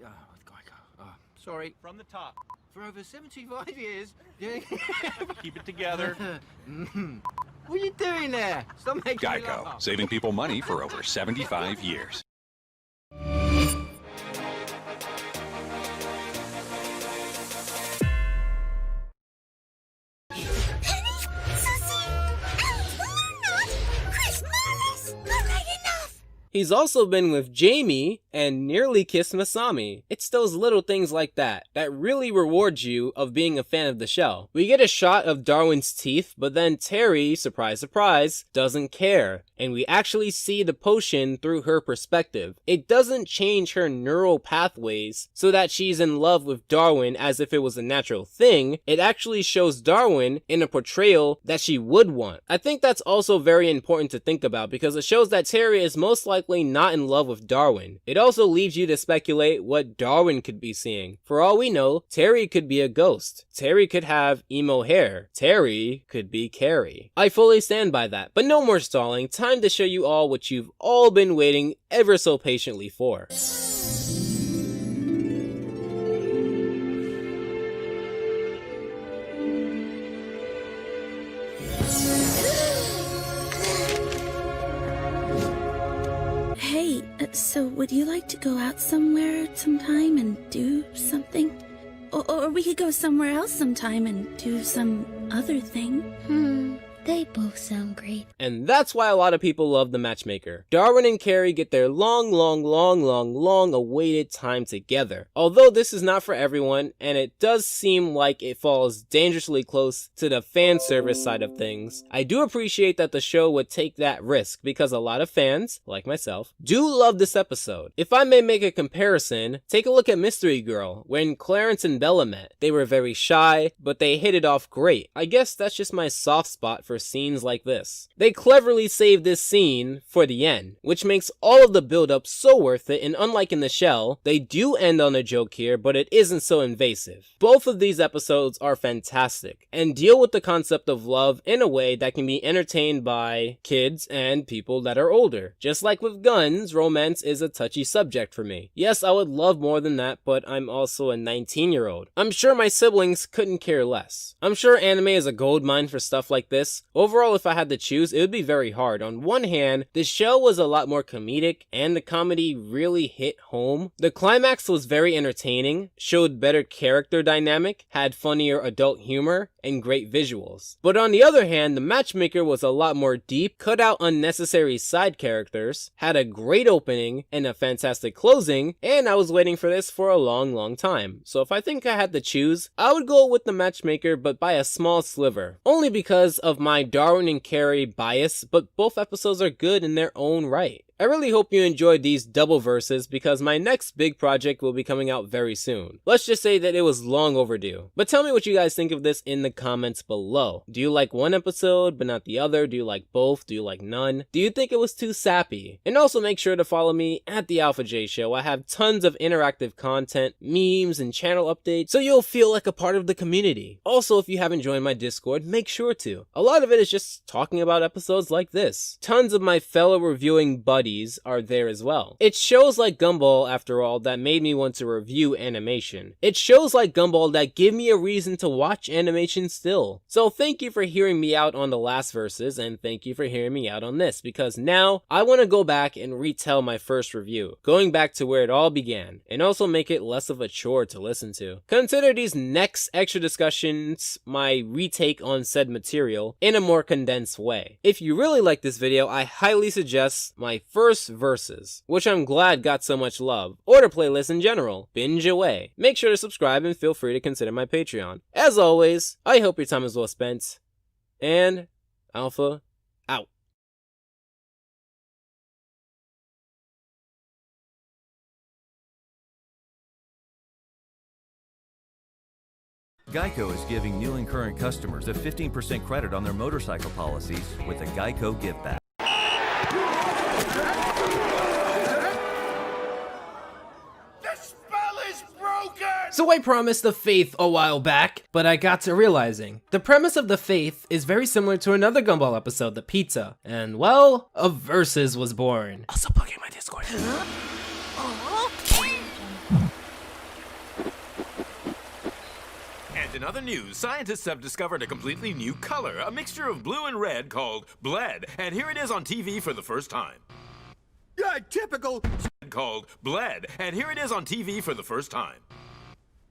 Geico. Sorry. From the top. For over 75 years... Keep it together. What are you doing there? Stop making me Geico, laugh. saving people money for over 75 years. He's also been with Jamie and nearly kissed Masami. It's those little things like that that really reward you of being a fan of the show. We get a shot of Darwin's teeth, but then Terry, surprise surprise, doesn't care. And we actually see the potion through her perspective. It doesn't change her neural pathways so that she's in love with Darwin as if it was a natural thing. It actually shows Darwin in a portrayal that she would want. I think that's also very important to think about because it shows that Terry is most likely not in love with Darwin. It also leaves you to speculate what Darwin could be seeing. For all we know, Terry could be a ghost. Terry could have emo hair. Terry could be Carrie. I fully stand by that. But no more stalling. Time to show you all what you've all been waiting ever so patiently for. Hey, so would you like to go out somewhere sometime and do something? Or we could go somewhere else sometime and do some other thing. They both sound great. And that's why a lot of people love The Matchmaker. Darwin and Carrie get their long awaited time together. Although this is not for everyone, and it does seem like it falls dangerously close to the fan service side of things, I do appreciate that the show would take that risk because a lot of fans, like myself, do love this episode. If I may make a comparison, take a look at Mystery Girl. When Clarence and Bella met, they were very shy, but they hit it off great. I guess that's just my soft spot for scenes like this. They cleverly saved this scene for the end, which makes all of the build-up so worth it, and unlike in The Shell, they do end on a joke here, but it isn't so invasive. Both of these episodes are fantastic, and deal with the concept of love in a way that can be entertained by kids and people that are older. Just like with guns, romance is a touchy subject for me. Yes, I would love more than that, but I'm also a 19-year-old. I'm sure my siblings couldn't care less. I'm sure anime is a goldmine for stuff like this. Overall, if I had to choose, it would be very hard. On one hand, the show was a lot more comedic, and the comedy really hit home. The climax was very entertaining, showed better character dynamic, had funnier adult humor, and great visuals. But on the other hand, The Matchmaker was a lot more deep, cut out unnecessary side characters, had a great opening, and a fantastic closing, and I was waiting for this for a long time. So if I think I had to choose, I would go with The Matchmaker, but by a small sliver. Only because of my my Darwin and Carrie bias, but both episodes are good in their own right. I really hope you enjoyed these double verses because my next big project will be coming out very soon. Let's just say that it was long overdue. But tell me what you guys think of this in the comments below. Do you like one episode but not the other? Do you like both? Do you like none? Do you think it was too sappy? And also make sure to follow me at the Alpha J Show. I have tons of interactive content, memes, and channel updates, so you'll feel like a part of the community. Also, if you haven't joined my Discord, make sure to. A lot of it is just talking about episodes like this. Tons of my fellow reviewing buddies are there as well. It's shows like Gumball, after all, that made me want to review animation. It's shows like Gumball that give me a reason to watch animation still. So thank you for hearing me out on the last verses, and thank you for hearing me out on this, because now I want to go back and retell my first review, going back to where it all began, and also make it less of a chore to listen to. Consider these next extra discussions my retake on said material in a more condensed way. If you really like this video, I highly suggest my first verses, which I'm glad got so much love, or the playlist in general. Binge away. Make sure to subscribe and feel free to consider my Patreon. As always, I hope your time is well spent, and Alpha out. Geico is giving new and current customers a 15% credit on their motorcycle policies with a Geico Give Back. So I promised The Faith a while back, but I got to realizing the premise of The Faith is very similar to another Gumball episode, The Pizza, and well, a Versus was born. Also plug in my Discord. And in other news, scientists have discovered a completely new color, a mixture of blue and red called Bled, and here it is on TV for the first time. Yeah, typical. Called Bled, and here it is on TV for the first time.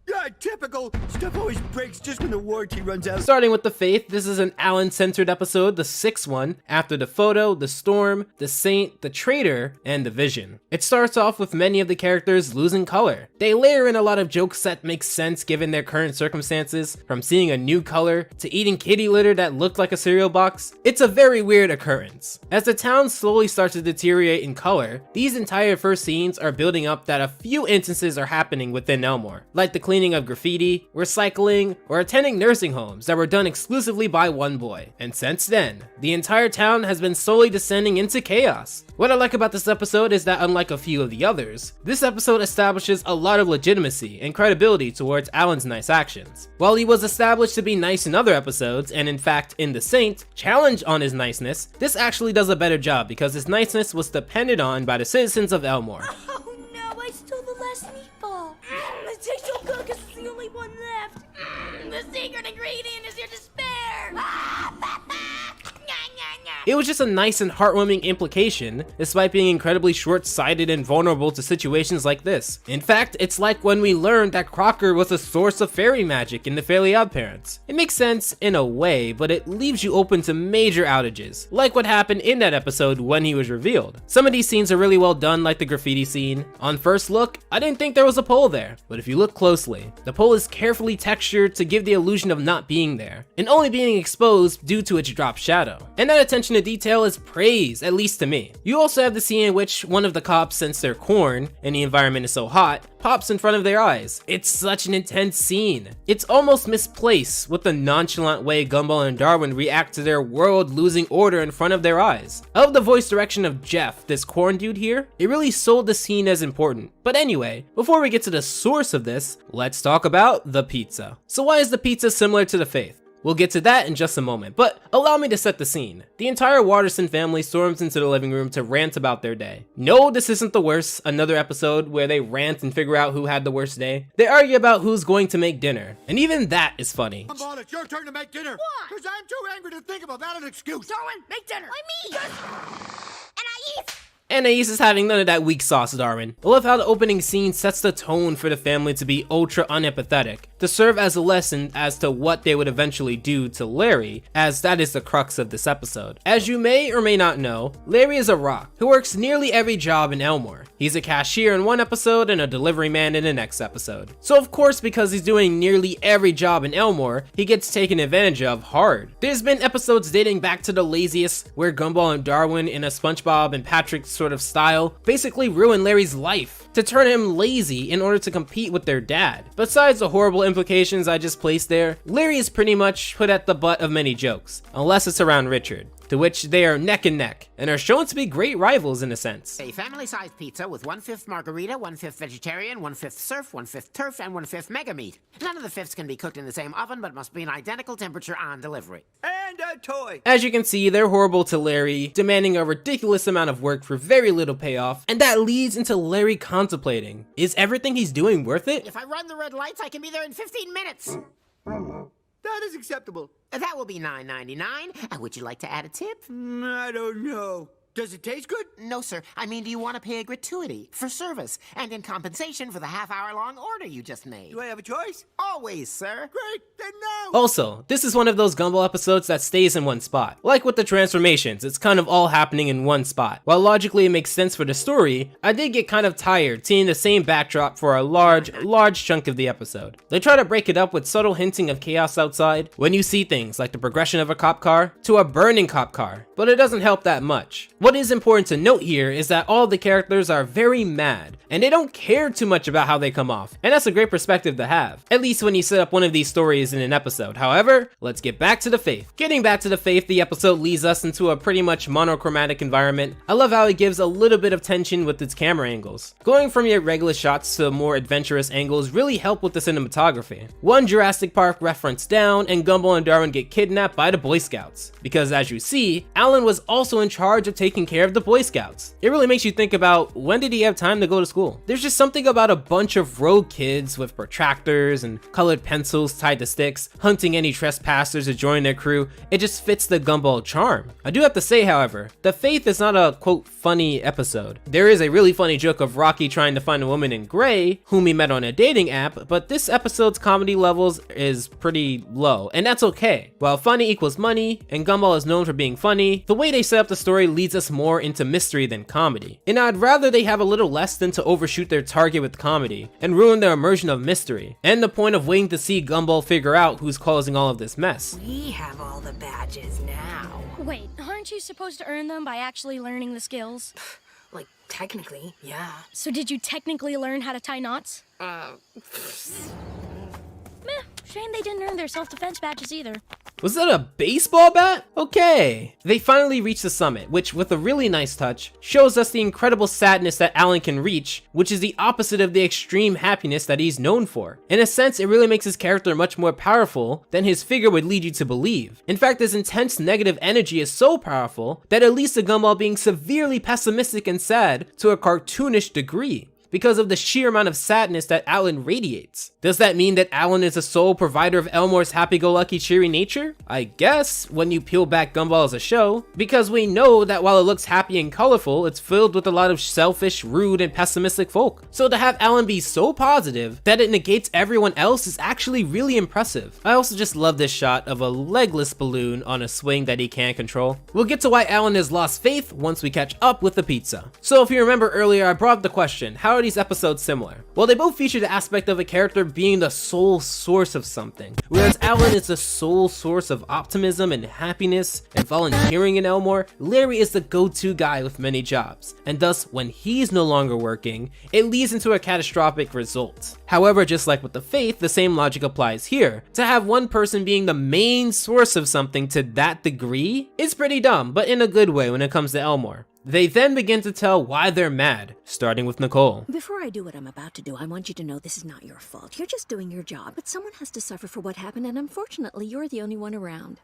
Yeah, typical. Stuff always breaks just when the warranty runs out. Starting with The Faith, this is an Alan-centered episode, the 6th one, after the photo, the storm, the saint, the traitor, and the vision. It starts off with many of the characters losing color. They layer in a lot of jokes that make sense given their current circumstances, from seeing a new color to eating kitty litter that looked like a cereal box. It's a very weird occurrence. As the town slowly starts to deteriorate in color, these entire first scenes are building up that a few instances are happening within Elmore, like the cleaning of graffiti, recycling, or attending nursing homes that were done exclusively by one boy. And since then, the entire town has been slowly descending into chaos. What I like about this episode is that unlike a few of the others, this episode establishes a lot of legitimacy and credibility towards Alan's nice actions. While he was established to be nice in other episodes, and in fact in The Saint, challenged on his niceness, this actually does a better job because his niceness was depended on by the citizens of Elmore. Oh no, I stole the last meatball. It tastes so good because it's the only one left. The secret ingredient is your despair. It was just a nice and heartwarming implication, despite being incredibly short-sighted and vulnerable to situations like this. In fact, it's like when we learned that Crocker was a source of fairy magic in the Fairly OddParents. It makes sense in a way, but it leaves you open to major outages, like what happened in that episode when he was revealed. Some of these scenes are really well done, like the graffiti scene. On first look, I didn't think there was a pole there, but if you look closely, the pole is carefully textured to give the illusion of not being there, and only being exposed due to its drop shadow. And that attention to detail is praise, at least to me. You also have the scene in which one of the cops, since they're corn and the environment is so hot, pops in front of their eyes. It's such an intense scene. It's almost misplaced with the nonchalant way Gumball and Darwin react to their world losing order in front of their eyes. I love the voice direction of Jeff, this corn dude here. It really sold the scene as important. But anyway, before we get to the source of this, let's talk about the pizza. So why is the pizza similar to The Faith? We'll get to that in just a moment, but allow me to set the scene. The entire Watterson family storms into the living room to rant about their day. No, this isn't the worst, another episode where they rant and figure out who had the worst day. They argue about who's going to make dinner, and even that is funny. Gumball, it's your turn to make dinner. Why? Because I'm too angry to think about that an excuse. Darwin, make dinner. Why me? And I eat. Anais is having none of that weak sauce, Darwin. I love how the opening scene sets the tone for the family to be ultra unempathetic, to serve as a lesson as to what they would eventually do to Larry, as that is the crux of this episode. As you may or may not know, Larry is a rock who works nearly every job in Elmore. He's a cashier in one episode and a delivery man in the next episode. So of course, because he's doing nearly every job in Elmore, he gets taken advantage of hard. There's been episodes dating back to The Laziest, where Gumball and Darwin, in a SpongeBob and Patrick sort of style, basically ruin Larry's life to turn him lazy in order to compete with their dad. Besides the horrible implications I just placed there, Larry is pretty much put at the butt of many jokes, unless it's around Richard, to which they are neck and neck, and are shown to be great rivals in a sense. A family-sized pizza with 1/5 margarita, 1/5 vegetarian, 1/5 surf, 1/5 turf, and 1/5 mega meat. None of the fifths can be cooked in the same oven, but must be an identical temperature on delivery. And a toy! As you can see, they're horrible to Larry, demanding a ridiculous amount of work for very little payoff, and that leads into Larry contemplating, is everything he's doing worth it? If I run the red lights, I can be there in 15 minutes. That is acceptable. That will be $9.99. Would you like to add a tip? I don't know. Does it taste good? No, sir. I mean, do you want to pay a gratuity for service and in compensation for the half-hour-long order you just made? Do I have a choice? Always, sir. Great, then no! Also, this is one of those Gumball episodes that stays in one spot. Like with the transformations, it's kind of all happening in one spot. While logically it makes sense for the story, I did get kind of tired seeing the same backdrop for a large chunk of the episode. They try to break it up with subtle hinting of chaos outside, when you see things like the progression of a cop car to a burning cop car, but it doesn't help that much. What is important to note here is that all the characters are very mad, and they don't care too much about how they come off, and that's a great perspective to have, at least when you set up one of these stories in an episode. However, let's get back to the Faith. Getting back to the Faith, the episode leads us into a pretty much monochromatic environment. I love how it gives a little bit of tension with its camera angles. Going from your regular shots to more adventurous angles really help with the cinematography. One Jurassic Park reference down, and Gumball and Darwin get kidnapped by the Boy Scouts, because as you see, Alan was also in charge of taking care of the Boy Scouts. It really makes you think about, when did he have time to go to school? There's just something about a bunch of rogue kids with protractors and colored pencils tied to sticks, hunting any trespassers to join their crew. It just fits the Gumball charm. I do have to say, however, The Faith is not a, quote, funny episode. There is a really funny joke of Rocky trying to find a woman in gray, whom he met on a dating app, but this episode's comedy levels is pretty low, and that's okay. While funny equals money, and Gumball is known for being funny, the way they set up the story leads us more into mystery than comedy. And I'd rather they have a little less than to overshoot their target with comedy and ruin their immersion of mystery, and the point of waiting to see Gumball figure out who's causing all of this mess. We have all the badges now. Wait, aren't you supposed to earn them by actually learning the skills? Like, technically, yeah. So did you technically learn how to tie knots? Meh, shame they didn't earn their self-defense badges either. Was that a baseball bat? Okay. They finally reach the summit, which, with a really nice touch, shows us the incredible sadness that Alan can reach, which is the opposite of the extreme happiness that he's known for. In a sense, it really makes his character much more powerful than his figure would lead you to believe. In fact, this intense negative energy is so powerful that it leads to Gumball being severely pessimistic and sad to a cartoonish degree, because of the sheer amount of sadness that Alan radiates. Does that mean that Alan is the sole provider of Elmore's happy-go-lucky cheery nature? I guess, when you peel back Gumball as a show, because we know that while it looks happy and colorful, it's filled with a lot of selfish, rude, and pessimistic folk. So to have Alan be so positive that it negates everyone else is actually really impressive. I also just love this shot of a legless balloon on a swing that he can't control. We'll get to why Alan has lost faith once we catch up with the pizza. So if you remember earlier, I brought up the question, how are these episodes similar? Well, they both feature the aspect of a character being the sole source of something. Whereas Alan is the sole source of optimism and happiness and volunteering in Elmore, Larry is the go-to guy with many jobs. And thus, when he's no longer working, it leads into a catastrophic result. However, just like with the Faith, the same logic applies here. To have one person being the main source of something to that degree is pretty dumb, but in a good way when it comes to Elmore. They then begin to tell why they're mad, starting with Nicole. Before I do what I'm about to do, I want you to know this is not your fault. You're just doing your job, but someone has to suffer for what happened, and unfortunately, you're the only one around.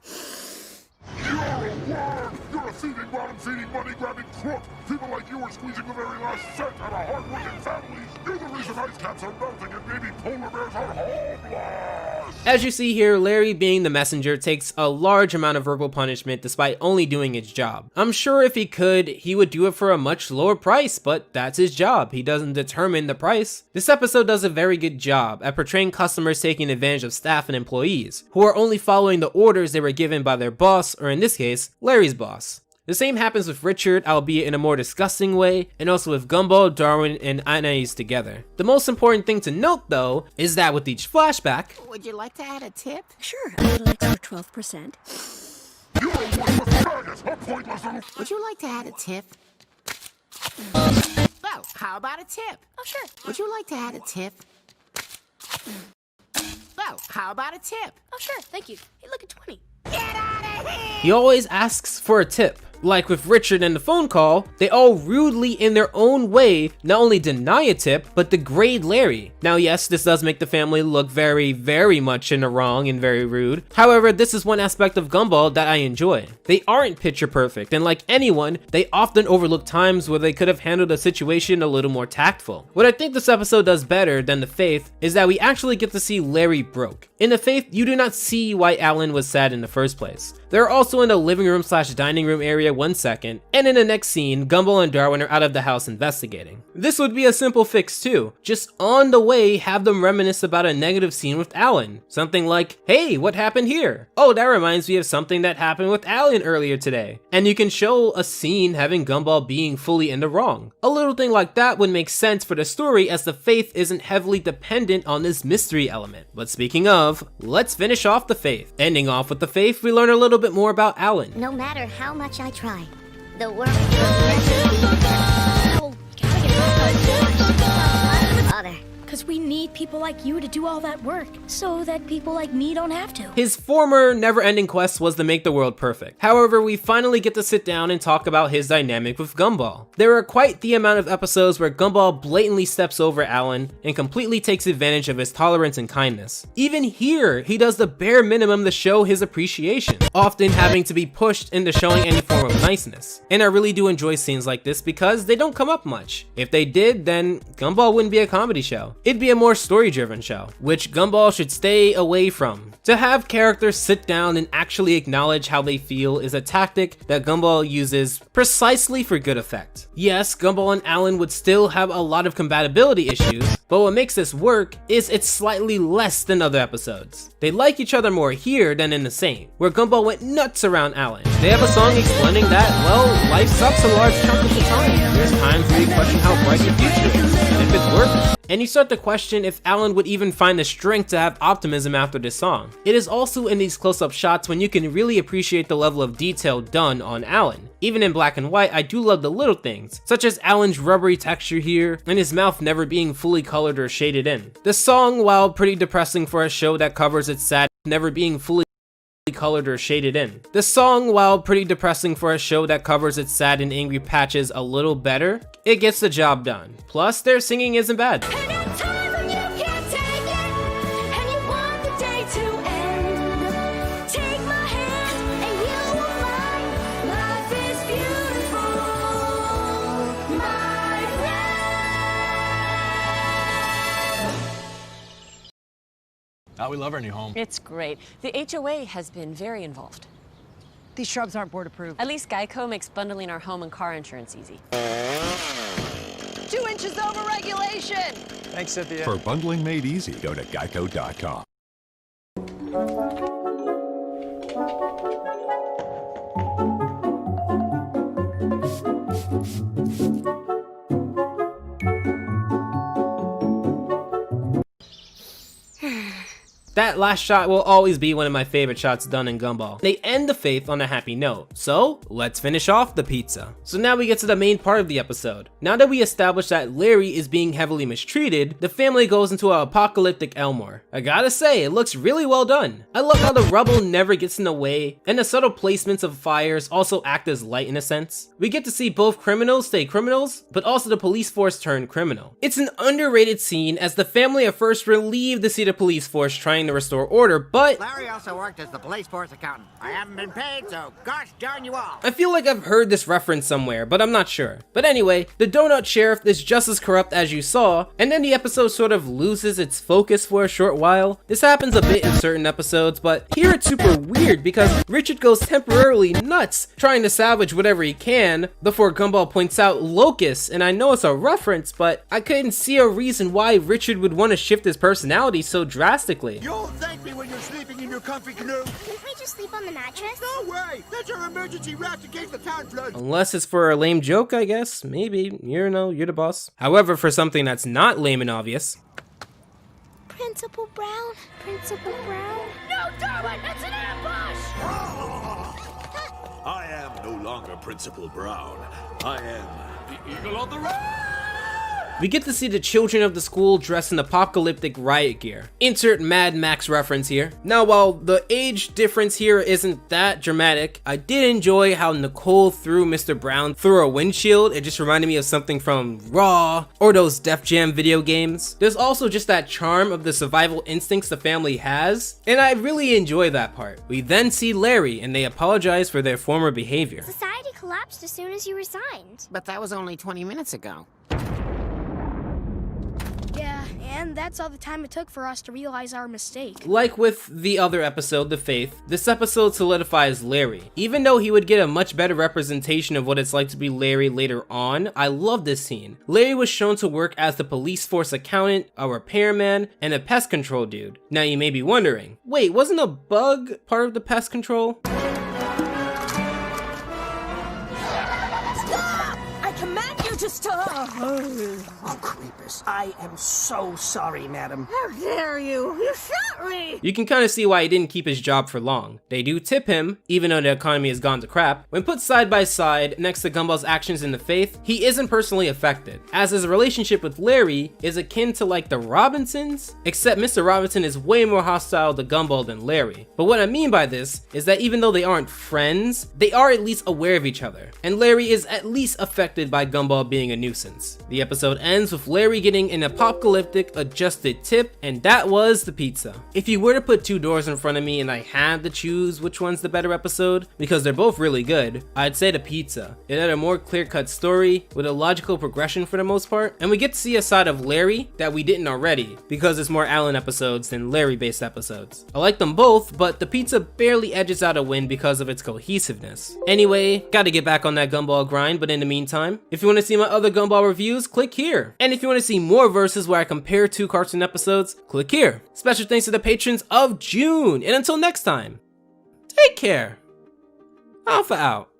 You're a worm! You're a thieving, bottom-feeding, money-grabbing crook! People like you are squeezing the very last cent out of hard-working families! You're the reason ice caps are melting and baby polar bears are homeless! As you see here, Larry, being the messenger, takes a large amount of verbal punishment despite only doing its job. I'm sure if he could, he would do it for a much lower price, but that's his job. He doesn't determine the price. This episode does a very good job at portraying customers taking advantage of staff and employees, who are only following the orders they were given by their boss, or in this case, Larry's boss. The same happens with Richard, albeit in a more disgusting way, and also with Gumball, Darwin, and Anais together. The most important thing to note, though, is that with each flashback... Would you like to add a tip? Sure, I would like for 12%. You're a worthless faggot! A pointless little... Would you like to add a tip? Well, how about a tip? Oh, sure. Would you like to add a tip? Well, how about a tip? Oh, sure. Thank you. Hey, look at 20. Get out of here! He always asks for a tip. Like with Richard and the phone call, they all rudely in their own way not only deny a tip, but degrade Larry. Now yes, this does make the family look very, very much in the wrong and very rude. However, this is one aspect of Gumball that I enjoy. They aren't picture perfect, and like anyone, they often overlook times where they could have handled a situation a little more tactful. What I think this episode does better than The Faith is that we actually get to see Larry broke. In The Faith, you do not see why Alan was sad in the first place. They're also in the living room / dining room area 1 second, and in the next scene, Gumball and Darwin are out of the house investigating. This would be a simple fix too. Just on the way, have them reminisce about a negative scene with Alan. Something like, hey, what happened here? Oh, that reminds me of something that happened with Alan earlier today. And you can show a scene having Gumball being fully in the wrong. A little thing like that would make sense for the story, as The Faith isn't heavily dependent on this mystery element. But speaking of, let's finish off The Faith. Ending off with The Faith, we learn a little bit more about Alan. No matter how much I try, the world Father. Because we need people like you to do all that work, so that people like me don't have to. His former never-ending quest was to make the world perfect. However, we finally get to sit down and talk about his dynamic with Gumball. There are quite the amount of episodes where Gumball blatantly steps over Alan and completely takes advantage of his tolerance and kindness. Even here, he does the bare minimum to show his appreciation, often having to be pushed into showing any form of niceness. And I really do enjoy scenes like this because they don't come up much. If they did, then Gumball wouldn't be a comedy show. It'd be a more story-driven show, which Gumball should stay away from. To have characters sit down and actually acknowledge how they feel is a tactic that Gumball uses precisely for good effect. Yes, Gumball and Alan would still have a lot of compatibility issues, but what makes this work is it's slightly less than other episodes. They like each other more here than in The Saint, where Gumball went nuts around Alan. They have a song explaining that, well, life sucks a large chunk of the time. There's times where you question how bright the future is, and if it's worth it. And you start to question if Alan would even find the strength to have optimism after this song. It is also in these close-up shots when you can really appreciate the level of detail done on Alan. Even in black and white, I do love the little things, such as Alan's rubbery texture here, and his mouth never being fully colored or shaded in. The song, while pretty depressing for a show that covers its sad, never being fully colored or shaded in. The song, while pretty depressing for a show that covers its sad and angry patches a little better, it gets the job done. Plus, their singing isn't bad. We love our new home. It's great. The HOA has been very involved. These shrubs aren't board approved. At least Geico makes bundling our home and car insurance easy. 2 inches over regulation! Thanks, Cynthia. For bundling made easy, go to geico.com. That last shot will always be one of my favorite shots done in Gumball. They end The Faith on a happy note, so let's finish off the pizza. So now we get to the main part of the episode. Now that we established that Larry is being heavily mistreated, the family goes into an apocalyptic Elmore. I gotta say, it looks really well done. I love how the rubble never gets in the way, and the subtle placements of fires also act as light in a sense. We get to see both criminals stay criminals, but also the police force turn criminal. It's an underrated scene, as the family are first relieved to see the police force trying to restore order, but Larry also worked as the police force accountant. I haven't been paid, so gosh darn you all. I feel like I've heard this reference somewhere, but I'm not sure. But anyway, the donut sheriff is just as corrupt as you saw, and then the episode sort of loses its focus for a short while. This happens a bit in certain episodes, but here it's super weird because Richard goes temporarily nuts trying to salvage whatever he can before Gumball points out Locust, and I know it's a reference, but I couldn't see a reason why Richard would want to shift his personality so drastically. You'll thank me when you're sleeping in your comfy canoe. Can't we just sleep on the mattress? No way! That's our emergency raft in case the town floods. Unless it's for a lame joke, I guess. Maybe. You're the boss. However, for something that's not lame and obvious. Principal Brown? Principal Brown? No, Darwin! It's an ambush! I am no longer Principal Brown. I am the Eagle on the Road. We get to see the children of the school dressed in apocalyptic riot gear. Insert Mad Max reference here. Now, while the age difference here isn't that dramatic, I did enjoy how Nicole threw Mr. Brown through a windshield. It just reminded me of something from Raw or those Def Jam video games. There's also just that charm of the survival instincts the family has, and I really enjoy that part. We then see Larry, and they apologize for their former behavior. Society collapsed as soon as you resigned. But that was only 20 minutes ago. Yeah, and that's all the time it took for us to realize our mistake. Like with the other episode, The Faith, this episode solidifies Larry. Even though he would get a much better representation of what it's like to be Larry later on, I love this scene. Larry was shown to work as the police force accountant, a repairman, and a pest control dude. Now you may be wondering, wait, wasn't a bug part of the pest control? I command you to stop! Oh, creepers. I am so sorry, madam. How dare you? You shot me! You can kind of see why he didn't keep his job for long. They do tip him, even though the economy has gone to crap. When put side by side next to Gumball's actions in The Faith, he isn't personally affected, as his relationship with Larry is akin to like the Robinsons, except Mr. Robinson is way more hostile to Gumball than Larry. But what I mean by this is that even though they aren't friends, they are at least aware of each other, and Larry is at least affected by Gumball being a nuisance. The episode ends with Larry getting an apocalyptic adjusted tip, and that was the pizza. If you were to put two doors in front of me and I had to choose which one's the better episode, because they're both really good, I'd say the pizza. It had a more clear-cut story with a logical progression for the most part, and we get to see a side of Larry that we didn't already, because it's more Alan episodes than Larry-based episodes. I like them both, but the pizza barely edges out a win because of its cohesiveness. Anyway, gotta get back on that Gumball grind, but in the meantime, if you want to see my other Gumball reviews, click here. And if you want to see more verses where I compare two cartoon episodes, click here. Special thanks to the patrons of June, and until next time, take care. Alpha out.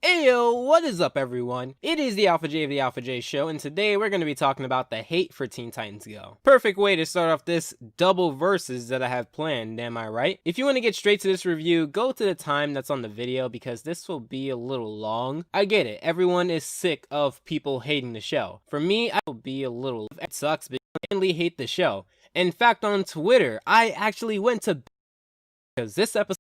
Ayo, what is up everyone? It is the Alpha J of the Alpha J Show, and today we're going to be talking about the hate for Teen Titans Go. Perfect way to start off this double verses that I have planned, am I right? If you want to get straight to this review, go to the time that's on the video because this will be a little long. I get it, everyone is sick of people hating the show. For me, I will be a little, it sucks, but I mainly hate the show. In fact, on Twitter, I actually went to because this episode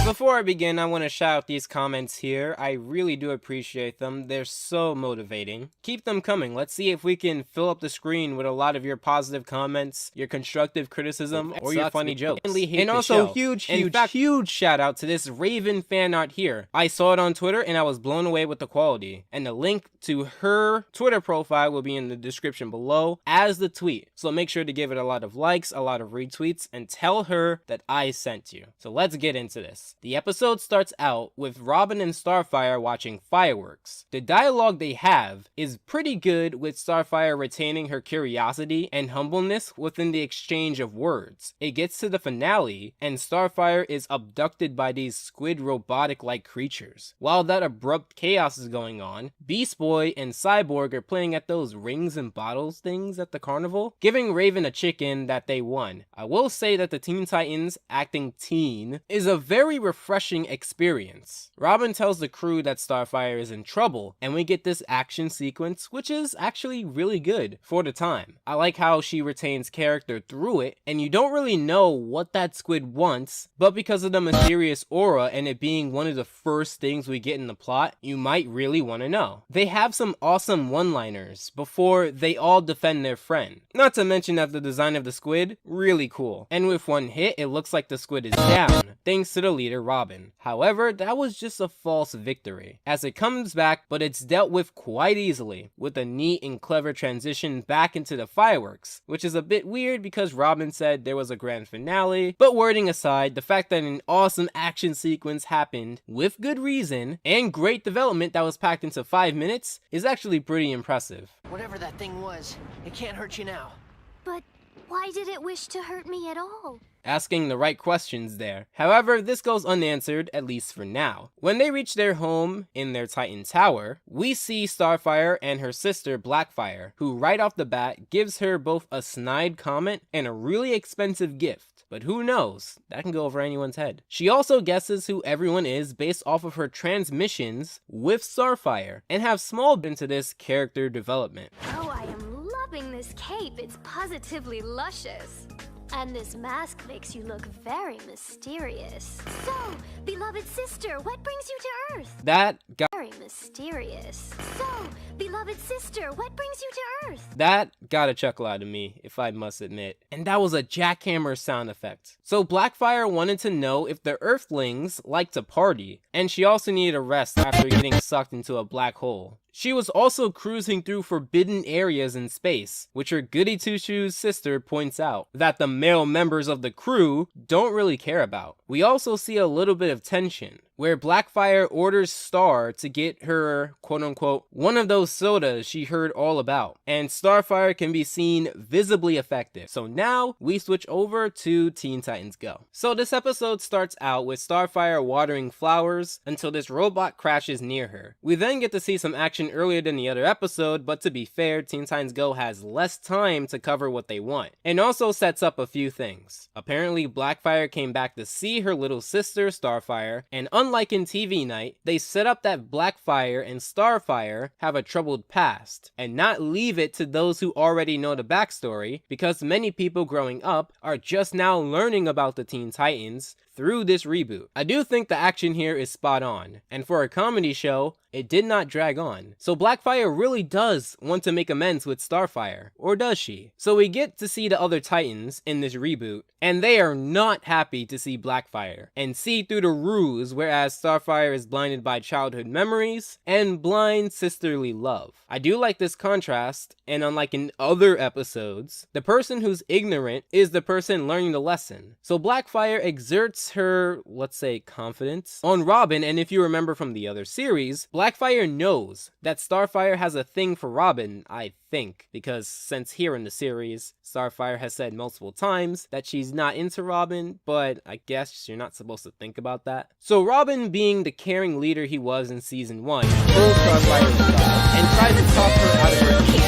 Before I begin, I want to shout out these comments here. I really do appreciate them. They're so motivating. Keep them coming. Let's see if we can fill up the screen with a lot of your positive comments, your constructive criticism, or your funny jokes. And also, huge shout out to this Raven fan art here. I saw it on Twitter and I was blown away with the quality. And the link to her Twitter profile will be in the description below as the tweet. So make sure to give it a lot of likes, a lot of retweets, and tell her that I sent you. So let's get into this. The episode episode starts out with Robin and Starfire watching fireworks. The dialogue they have is pretty good, with Starfire retaining her curiosity and humbleness within the exchange of words. It gets to the finale, and Starfire is abducted by these squid robotic-like creatures. While that abrupt chaos is going on, Beast Boy and Cyborg are playing at those rings and bottles things at the carnival, giving Raven a chicken that they won. I will say that the Teen Titans acting teen is a very refreshing experience. Robin tells the crew that Starfire is in trouble, and we get this action sequence, which is actually really good for the time. I like how she retains character through it, and you don't really know what that squid wants, but because of the mysterious aura and it being one of the first things we get in the plot, you might really want to know. They have some awesome one-liners before they all defend their friend. Not to mention that the design of the squid, really cool. And with one hit, it looks like the squid is down, thanks to the leader Robin. However, that was just a false victory, as it comes back, but it's dealt with quite easily, with a neat and clever transition back into the fireworks, which is a bit weird because Robin said there was a grand finale, but wording aside, the fact that an awesome action sequence happened with good reason and great development that was packed into 5 minutes is actually pretty impressive. Whatever that thing was, it can't hurt you now. But why did it wish to hurt me at all? Asking the right questions there. However, this goes unanswered, at least for now. When they reach their home in their Titan Tower, we see Starfire and her sister Blackfire, who right off the bat gives her both a snide comment and a really expensive gift. But who knows? That can go over anyone's head. She also guesses who everyone is based off of her transmissions with Starfire, and have small been to this character development. Oh, I am loving this cape. It's positively luscious. And this mask makes you look very mysterious. So, beloved sister, what brings you to Earth? That got Very mysterious. So, beloved sister, what brings you to Earth? That got a chuckle out of me, if I must admit. And that was a jackhammer sound effect. So Blackfire wanted to know if the Earthlings like to party, and she also needed a rest after getting sucked into a black hole. She was also cruising through forbidden areas in space, which her goody two-shoes sister points out that the male members of the crew don't really care about. We also see a little bit of tension, where Blackfire orders Star to get her, quote-unquote, one of those sodas she heard all about, and Starfire can be seen visibly effective. So now, we switch over to Teen Titans Go. So this episode starts out with Starfire watering flowers until this robot crashes near her. We then get to see some action earlier than the other episode, but to be fair, Teen Titans Go has less time to cover what they want, and also sets up a few things. Apparently, Blackfire came back to see her little sister, Starfire, and unlike in TV Night, they set up that Blackfire and Starfire have a troubled past, and not leave it to those who already know the backstory, because many people growing up are just now learning about the Teen Titans through this reboot. I do think the action here is spot on, and for a comedy show, it did not drag on. So Blackfire really does want to make amends with Starfire, or does she? So we get to see the other Titans in this reboot, and they are not happy to see Blackfire, and see through the ruse, whereas Starfire is blinded by childhood memories and blind sisterly love. I do like this contrast, and unlike in other episodes, the person who's ignorant is the person learning the lesson. So Blackfire exerts her, let's say, confidence on Robin, and if you remember from the other series, Blackfire knows that Starfire has a thing for Robin, I think, because since here in the series, Starfire has said multiple times that she's not into Robin, but I guess you're not supposed to think about that. So Robin, being the caring leader he was in season 1, throws Starfire aside and tries to talk her out of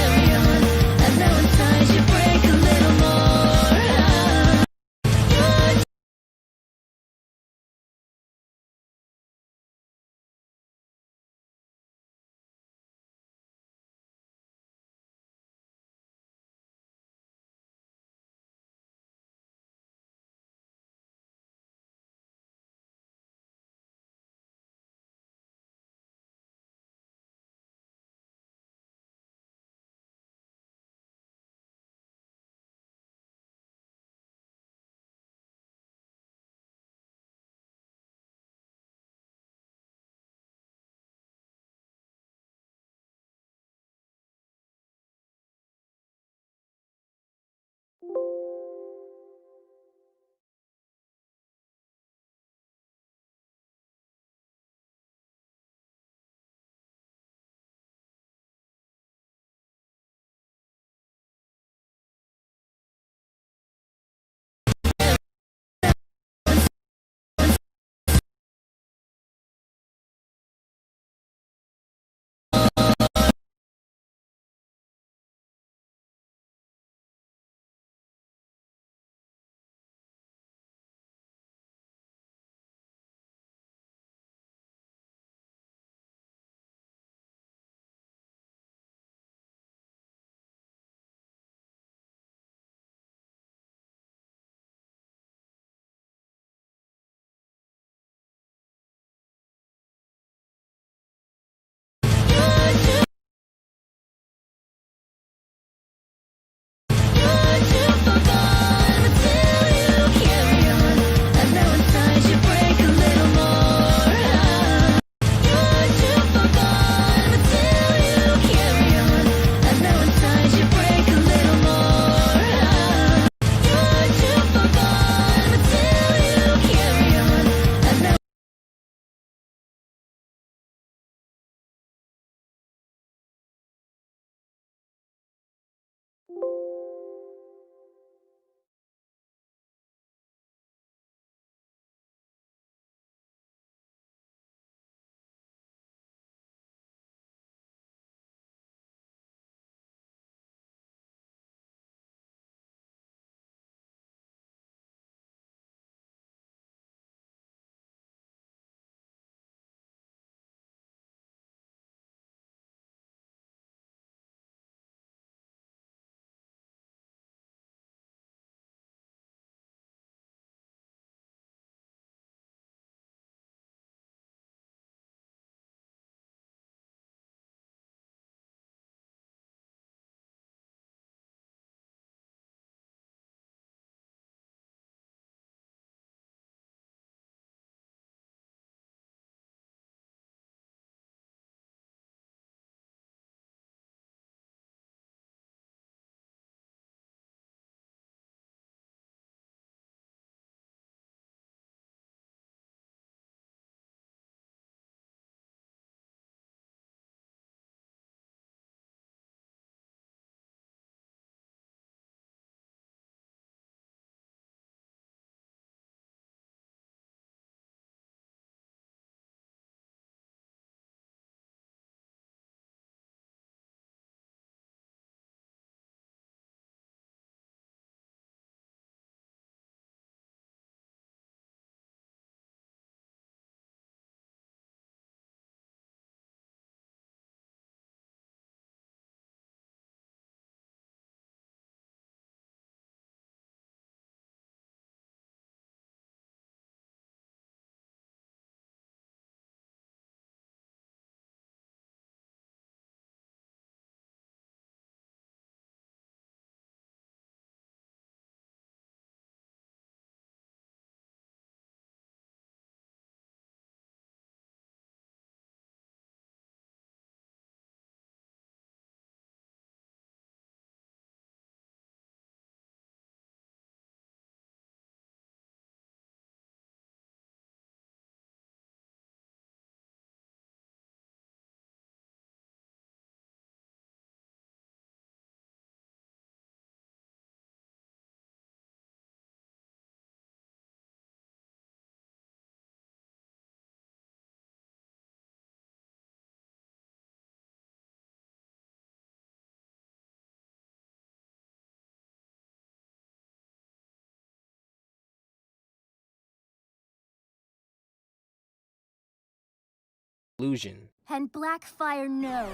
illusion. And Blackfire knows.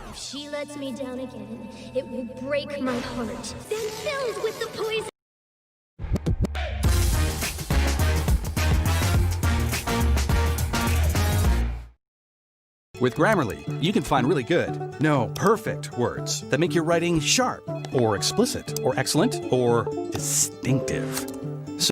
If she lets me down again, it will break my heart. Then filled with the poison. With Grammarly, you can find really good, no, perfect words that make your writing sharp, or explicit, or excellent, or distinctive. So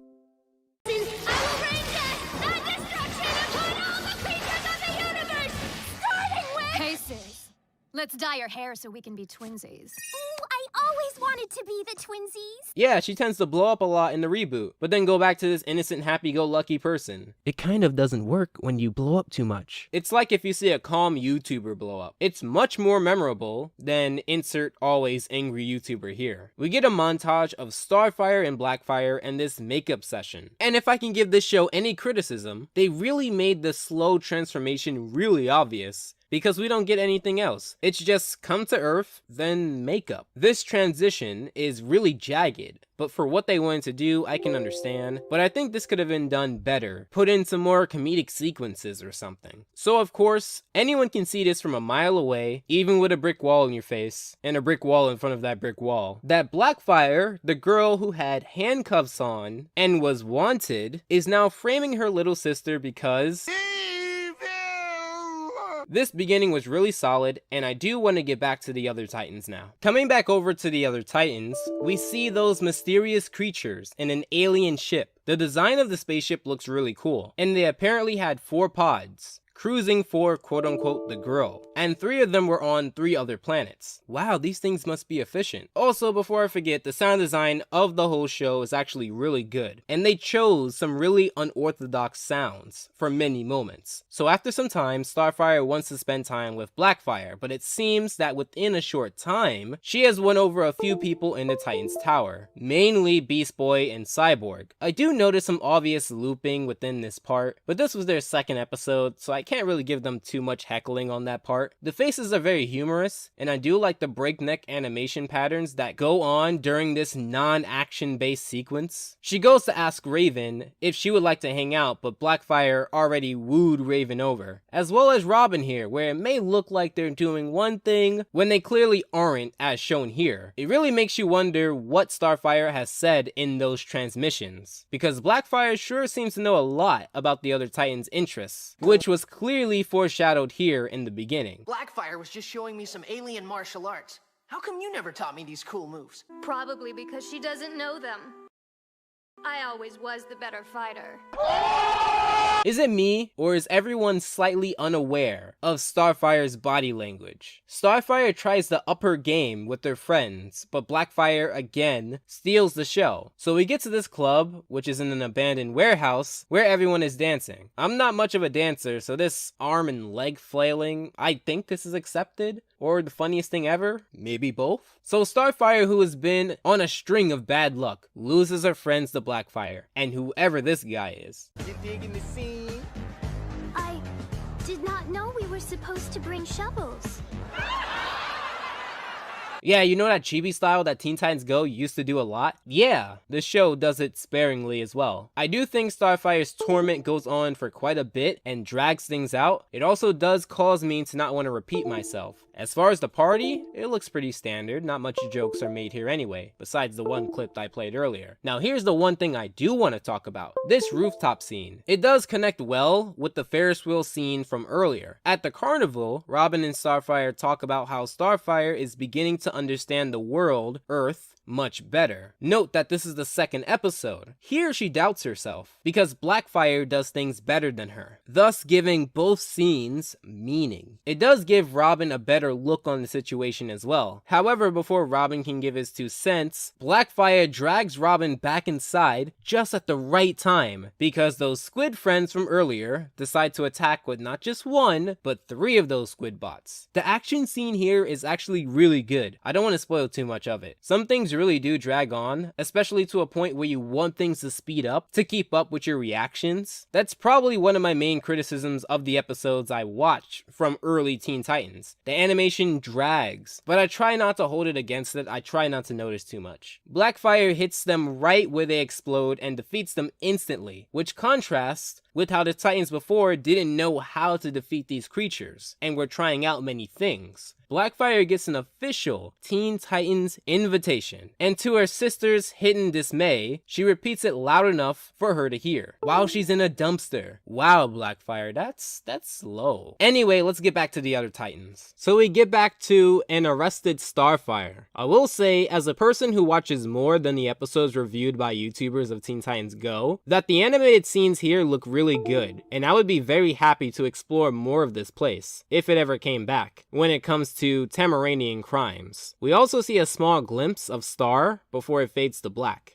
Hey sis, let's dye your hair so we can be twinsies. Ooh, I always wanted to be the twinsies. Yeah, she tends to blow up a lot in the reboot, but then go back to this innocent, happy-go-lucky person. It kind of doesn't work when you blow up too much. It's like if you see a calm YouTuber blow up. It's much more memorable than insert always angry YouTuber here. We get a montage of Starfire and Blackfire and this makeup session. And if I can give this show any criticism, they really made the slow transformation really obvious, because we don't get anything else. It's just come to Earth, then makeup. This transition is really jagged, but for what they wanted to do, I can understand. But I think this could have been done better. Put in some more comedic sequences or something. So of course, anyone can see this from a mile away, even with a brick wall in your face, and a brick wall in front of that brick wall, that Blackfire, the girl who had handcuffs on and was wanted, is now framing her little sister because this beginning was really solid, and I do want to get back to the other Titans now. Coming back over to the other Titans, we see those mysterious creatures in an alien ship. The design of the spaceship looks really cool, and they apparently had 4 pods, cruising for quote-unquote the girl, and 3 of them were on 3 other planets. Wow, these things must be efficient. Also, before I forget, the sound design of the whole show is actually really good, and they chose some really unorthodox sounds for many moments. So after some time, Starfire wants to spend time with Blackfire, but it seems that within a short time, she has won over a few people in the Titans Tower, mainly Beast Boy and Cyborg. I do notice some obvious looping within this part, but this was their second episode, so I can't really give them too much heckling on that part. The faces are very humorous, and I do like the breakneck animation patterns that go on during this non-action based sequence. She goes to ask Raven if she would like to hang out, but Blackfire already wooed Raven over. As well as Robin here, where it may look like they're doing one thing when they clearly aren't, as shown here. It really makes you wonder what Starfire has said in those transmissions, because Blackfire sure seems to know a lot about the other Titans' interests, which was clearly foreshadowed here in the beginning. Blackfire was just showing me some alien martial arts. How come you never taught me these cool moves? Probably because she doesn't know them. I always was the better fighter. Is it me, or is everyone slightly unaware of Starfire's body language? Starfire tries to up her game with their friends, but Blackfire again steals the show. So we get to this club, which is in an abandoned warehouse, where everyone is dancing. I'm not much of a dancer, so this arm and leg flailing, I think this is accepted. Or the funniest thing ever? Maybe both? So Starfire, who has been on a string of bad luck, loses her friends to Blackfire, and whoever this guy is. You digging the scene? I did not know we were supposed to bring shovels. Yeah, you know that chibi style that Teen Titans Go used to do a lot? Yeah, the show does it sparingly as well. I do think Starfire's torment goes on for quite a bit and drags things out. It also does cause me to not want to repeat myself. As far as the party, it looks pretty standard. Not much jokes are made here anyway, besides the one clip I played earlier. Now here's the one thing I do want to talk about. This rooftop scene. It does connect well with the Ferris wheel scene from earlier. At the carnival, Robin and Starfire talk about how Starfire is beginning to understand the world, Earth, much better. Note that this is the second episode. Here she doubts herself, because Blackfire does things better than her, thus giving both scenes meaning. It does give Robin a better look on the situation as well. However, before Robin can give his 2 cents, Blackfire drags Robin back inside just at the right time, because those squid friends from earlier decide to attack with not just 1, but 3 of those squid bots. The action scene here is actually really good. I don't want to spoil too much of it. Some things really do drag on, especially to a point where you want things to speed up to keep up with your reactions. That's probably one of my main criticisms of the episodes I watch from early Teen Titans. The animation drags, but I try not to hold it against it. I try not to notice too much. Blackfire hits them right where they explode and defeats them instantly, which contrasts with how the Titans before didn't know how to defeat these creatures, and were trying out many things. Blackfire gets an official Teen Titans invitation, and to her sister's hidden dismay, she repeats it loud enough for her to hear, while she's in a dumpster. Wow, Blackfire, that's low. Anyway, let's get back to the other Titans. So we get back to an arrested Starfire. I will say, as a person who watches more than the episodes reviewed by YouTubers of Teen Titans Go, that the animated scenes here look really good, and I would be very happy to explore more of this place, if it ever came back, when it comes to Tamaranian crimes. We also see a small glimpse of Star before it fades to black.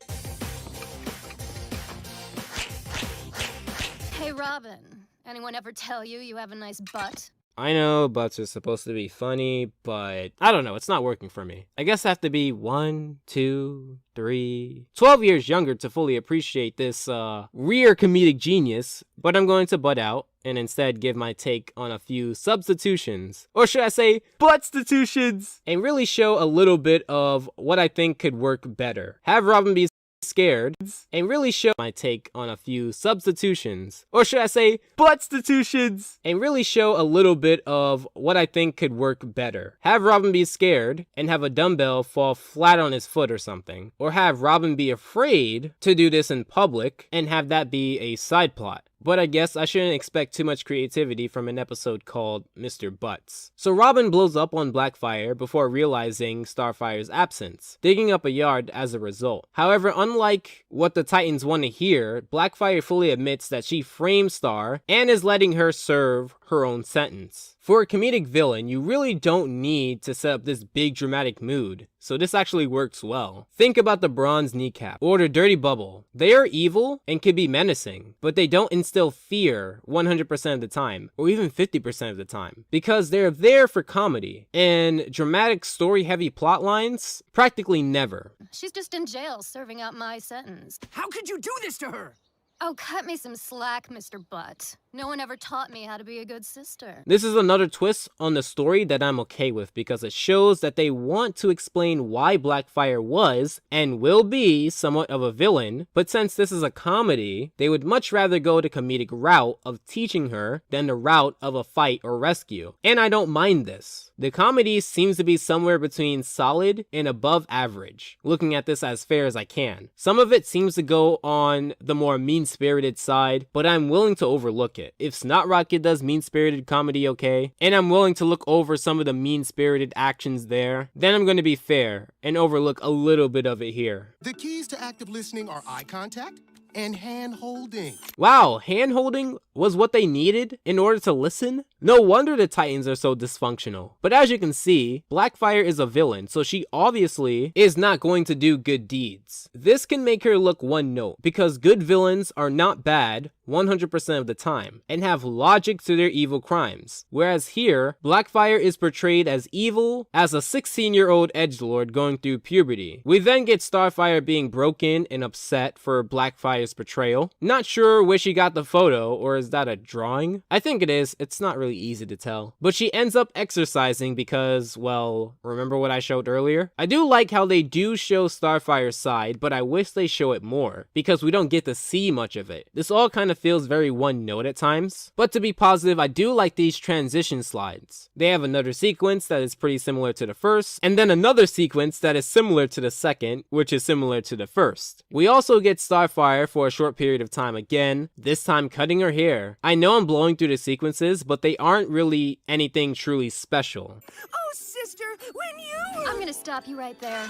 Hey Robin, anyone ever tell you you have a nice butt? I know butts are supposed to be funny, but I don't know, it's not working for me. I guess I have to be 1, 2, 3, 12 years younger to fully appreciate this rare comedic genius, but I'm going to butt out and instead give my take on a few substitutions, or should I say buttstitutions, and really show a little bit of what I think could work better. Have Robin be scared, and really show my take on a few substitutions, or should I say buttstitutions, and really show a little bit of what I think could work better. Have Robin be scared and have a dumbbell fall flat on his foot or something, or have Robin be afraid to do this in public and have that be a side plot. But I guess I shouldn't expect too much creativity from an episode called Mr. Butts. So Robin blows up on Blackfire before realizing Starfire's absence, digging up a yard as a result. However, unlike what the Titans want to hear, Blackfire fully admits that she framed Star and is letting her serve her own sentence. For a comedic villain, you really don't need to set up this big dramatic mood, so this actually works well. Think about the Bronze Kneecap or the Dirty Bubble. They are evil and can be menacing, but they don't instill fear 100% of the time, or even 50% of the time, because they're there for comedy, and dramatic story-heavy plot lines, practically never. She's just in jail serving out my sentence. How could you do this to her? Oh, cut me some slack, Mr. Butt. No one ever taught me how to be a good sister. This is another twist on the story that I'm okay with, because it shows that they want to explain why Blackfire was and will be somewhat of a villain, but since this is a comedy, they would much rather go the comedic route of teaching her than the route of a fight or rescue. And I don't mind this. The comedy seems to be somewhere between solid and above average, looking at this as fair as I can. Some of it seems to go on the more mean-spirited side, but I'm willing to overlook it. If Snot Rocket does mean-spirited comedy okay, and I'm willing to look over some of the mean-spirited actions there, then I'm going to be fair and overlook a little bit of it here. The keys to active listening are eye contact and hand-holding. Wow, hand-holding was what they needed in order to listen? No wonder the Titans are so dysfunctional. But as you can see, Blackfire is a villain, so she obviously is not going to do good deeds. This can make her look one note, because good villains are not bad 100% of the time, and have logic to their evil crimes. Whereas here, Blackfire is portrayed as evil as a 16-year-old edgelord going through puberty. We then get Starfire being broken and upset for Blackfire's portrayal. Not sure where she got the photo, or is that a drawing? I think it is, it's not really easy to tell. But she ends up exercising because, well, remember what I showed earlier? I do like how they do show Starfire's side, but I wish they show it more, because we don't get to see much of it. This all kind of feels very one note at times. But to be positive, I do like these transition slides. They have another sequence that is pretty similar to the first, and then another sequence that is similar to the second, which is similar to the first. We also get Starfire for a short period of time again, this time cutting her hair. I know I'm blowing through the sequences, but they aren't really anything truly special. Oh, sister, when you... I'm gonna stop you right there.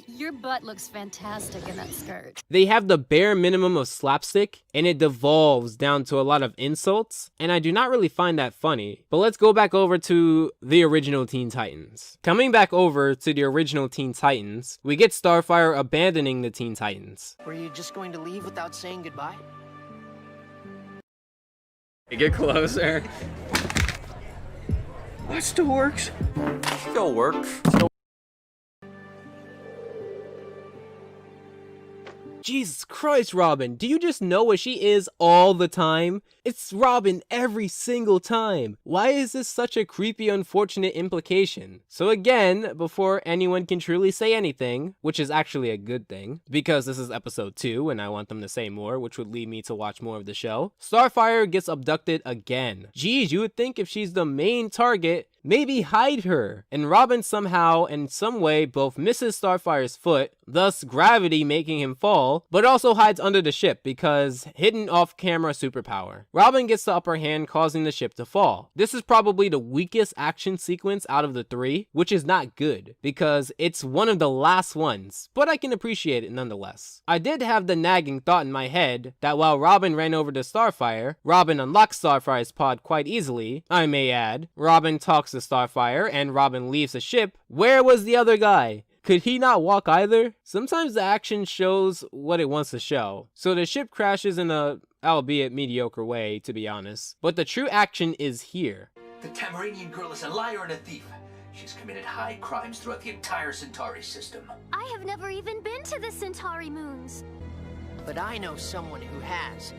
Your butt looks fantastic in that skirt. They have the bare minimum of slapstick, and it devolves down to a lot of insults, and I do not really find that funny. But let's go back over to the original Teen Titans. Coming back over to the original Teen Titans, we get Starfire abandoning the Teen Titans. Were you just going to leave without saying goodbye? Get closer. That still works. Still works. Jesus Christ, Robin, do you just know what she is all the time? It's Robin every single time. Why is this such a creepy, unfortunate implication? So again, before anyone can truly say anything, which is actually a good thing, because this is episode 2 and I want them to say more, which would lead me to watch more of the show, Starfire gets abducted again. Geez, you would think if she's the main target, maybe hide her. And Robin somehow, in some way, both misses Starfire's foot, thus gravity making him fall, but also hides under the ship because hidden off-camera superpower. Robin gets the upper hand, causing the ship to fall. This is probably the weakest action sequence out of the 3, which is not good because it's one of the last ones, but I can appreciate it nonetheless. I did have the nagging thought in my head that while Robin ran over to Starfire, Robin unlocks Starfire's pod quite easily, I may add. Robin talks to Starfire and Robin leaves the ship. Where was the other guy? Could he not walk either? Sometimes the action shows what it wants to show. So the ship crashes in a, albeit mediocre way, to be honest. But the true action is here. The Tamaranian girl is a liar and a thief. She's committed high crimes throughout the entire Centauri system. I have never even been to the Centauri moons. But I know someone who has.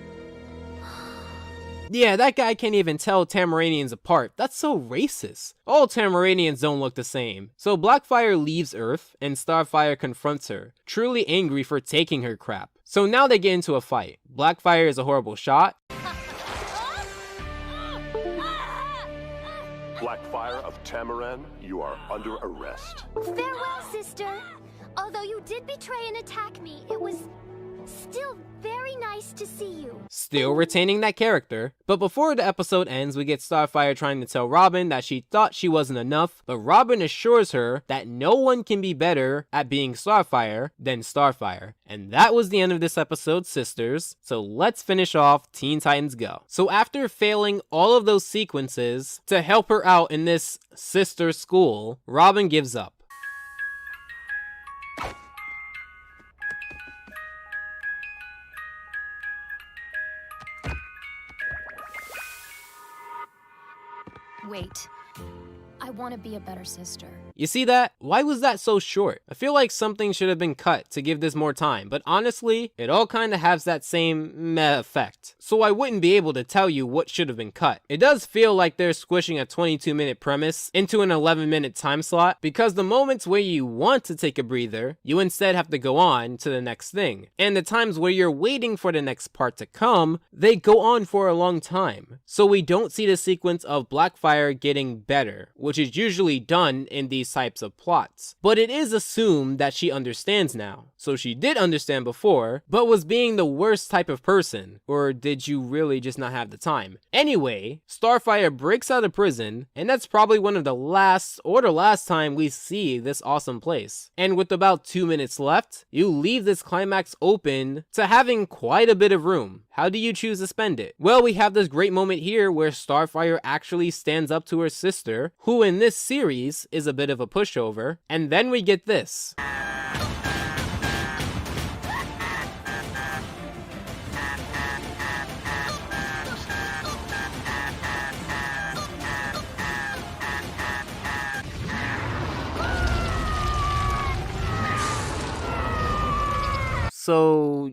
Yeah, that guy can't even tell Tamaranians apart. That's so racist. All Tamaranians don't look the same. So Blackfire leaves Earth, and Starfire confronts her, truly angry for taking her crap. So now they get into a fight. Blackfire is a horrible shot. Blackfire of Tamaran, you are under arrest. Farewell, sister. Although you did betray and attack me, it was still very nice to see you. Still retaining that character. But before the episode ends, we get Starfire trying to tell Robin that she thought she wasn't enough, but Robin assures her that no one can be better at being Starfire than Starfire. And that was the end of this episode, sisters. So let's finish off Teen Titans Go. So after failing all of those sequences to help her out in this sister school, Robin gives up. Wait. I want to be a better sister. You see that? Why was that so short? I feel like something should have been cut to give this more time, but honestly, it all kind of has that same meh effect. So I wouldn't be able to tell you what should have been cut. It does feel like they're squishing a 22-minute premise into an 11-minute time slot, because the moments where you want to take a breather, you instead have to go on to the next thing. And the times where you're waiting for the next part to come, they go on for a long time. So we don't see the sequence of Blackfire getting better, which is usually done in these types of plots. But it is assumed that she understands now. So she did understand before, but was being the worst type of person. Or did you really just not have the time? Anyway, Starfire breaks out of prison, and that's probably one of the last time we see this awesome place. And with about 2 minutes left, you leave this climax open to having quite a bit of room. How do you choose to spend it? Well, we have this great moment here where Starfire actually stands up to her sister, who in this series is a bit of a pushover, and then we get this. So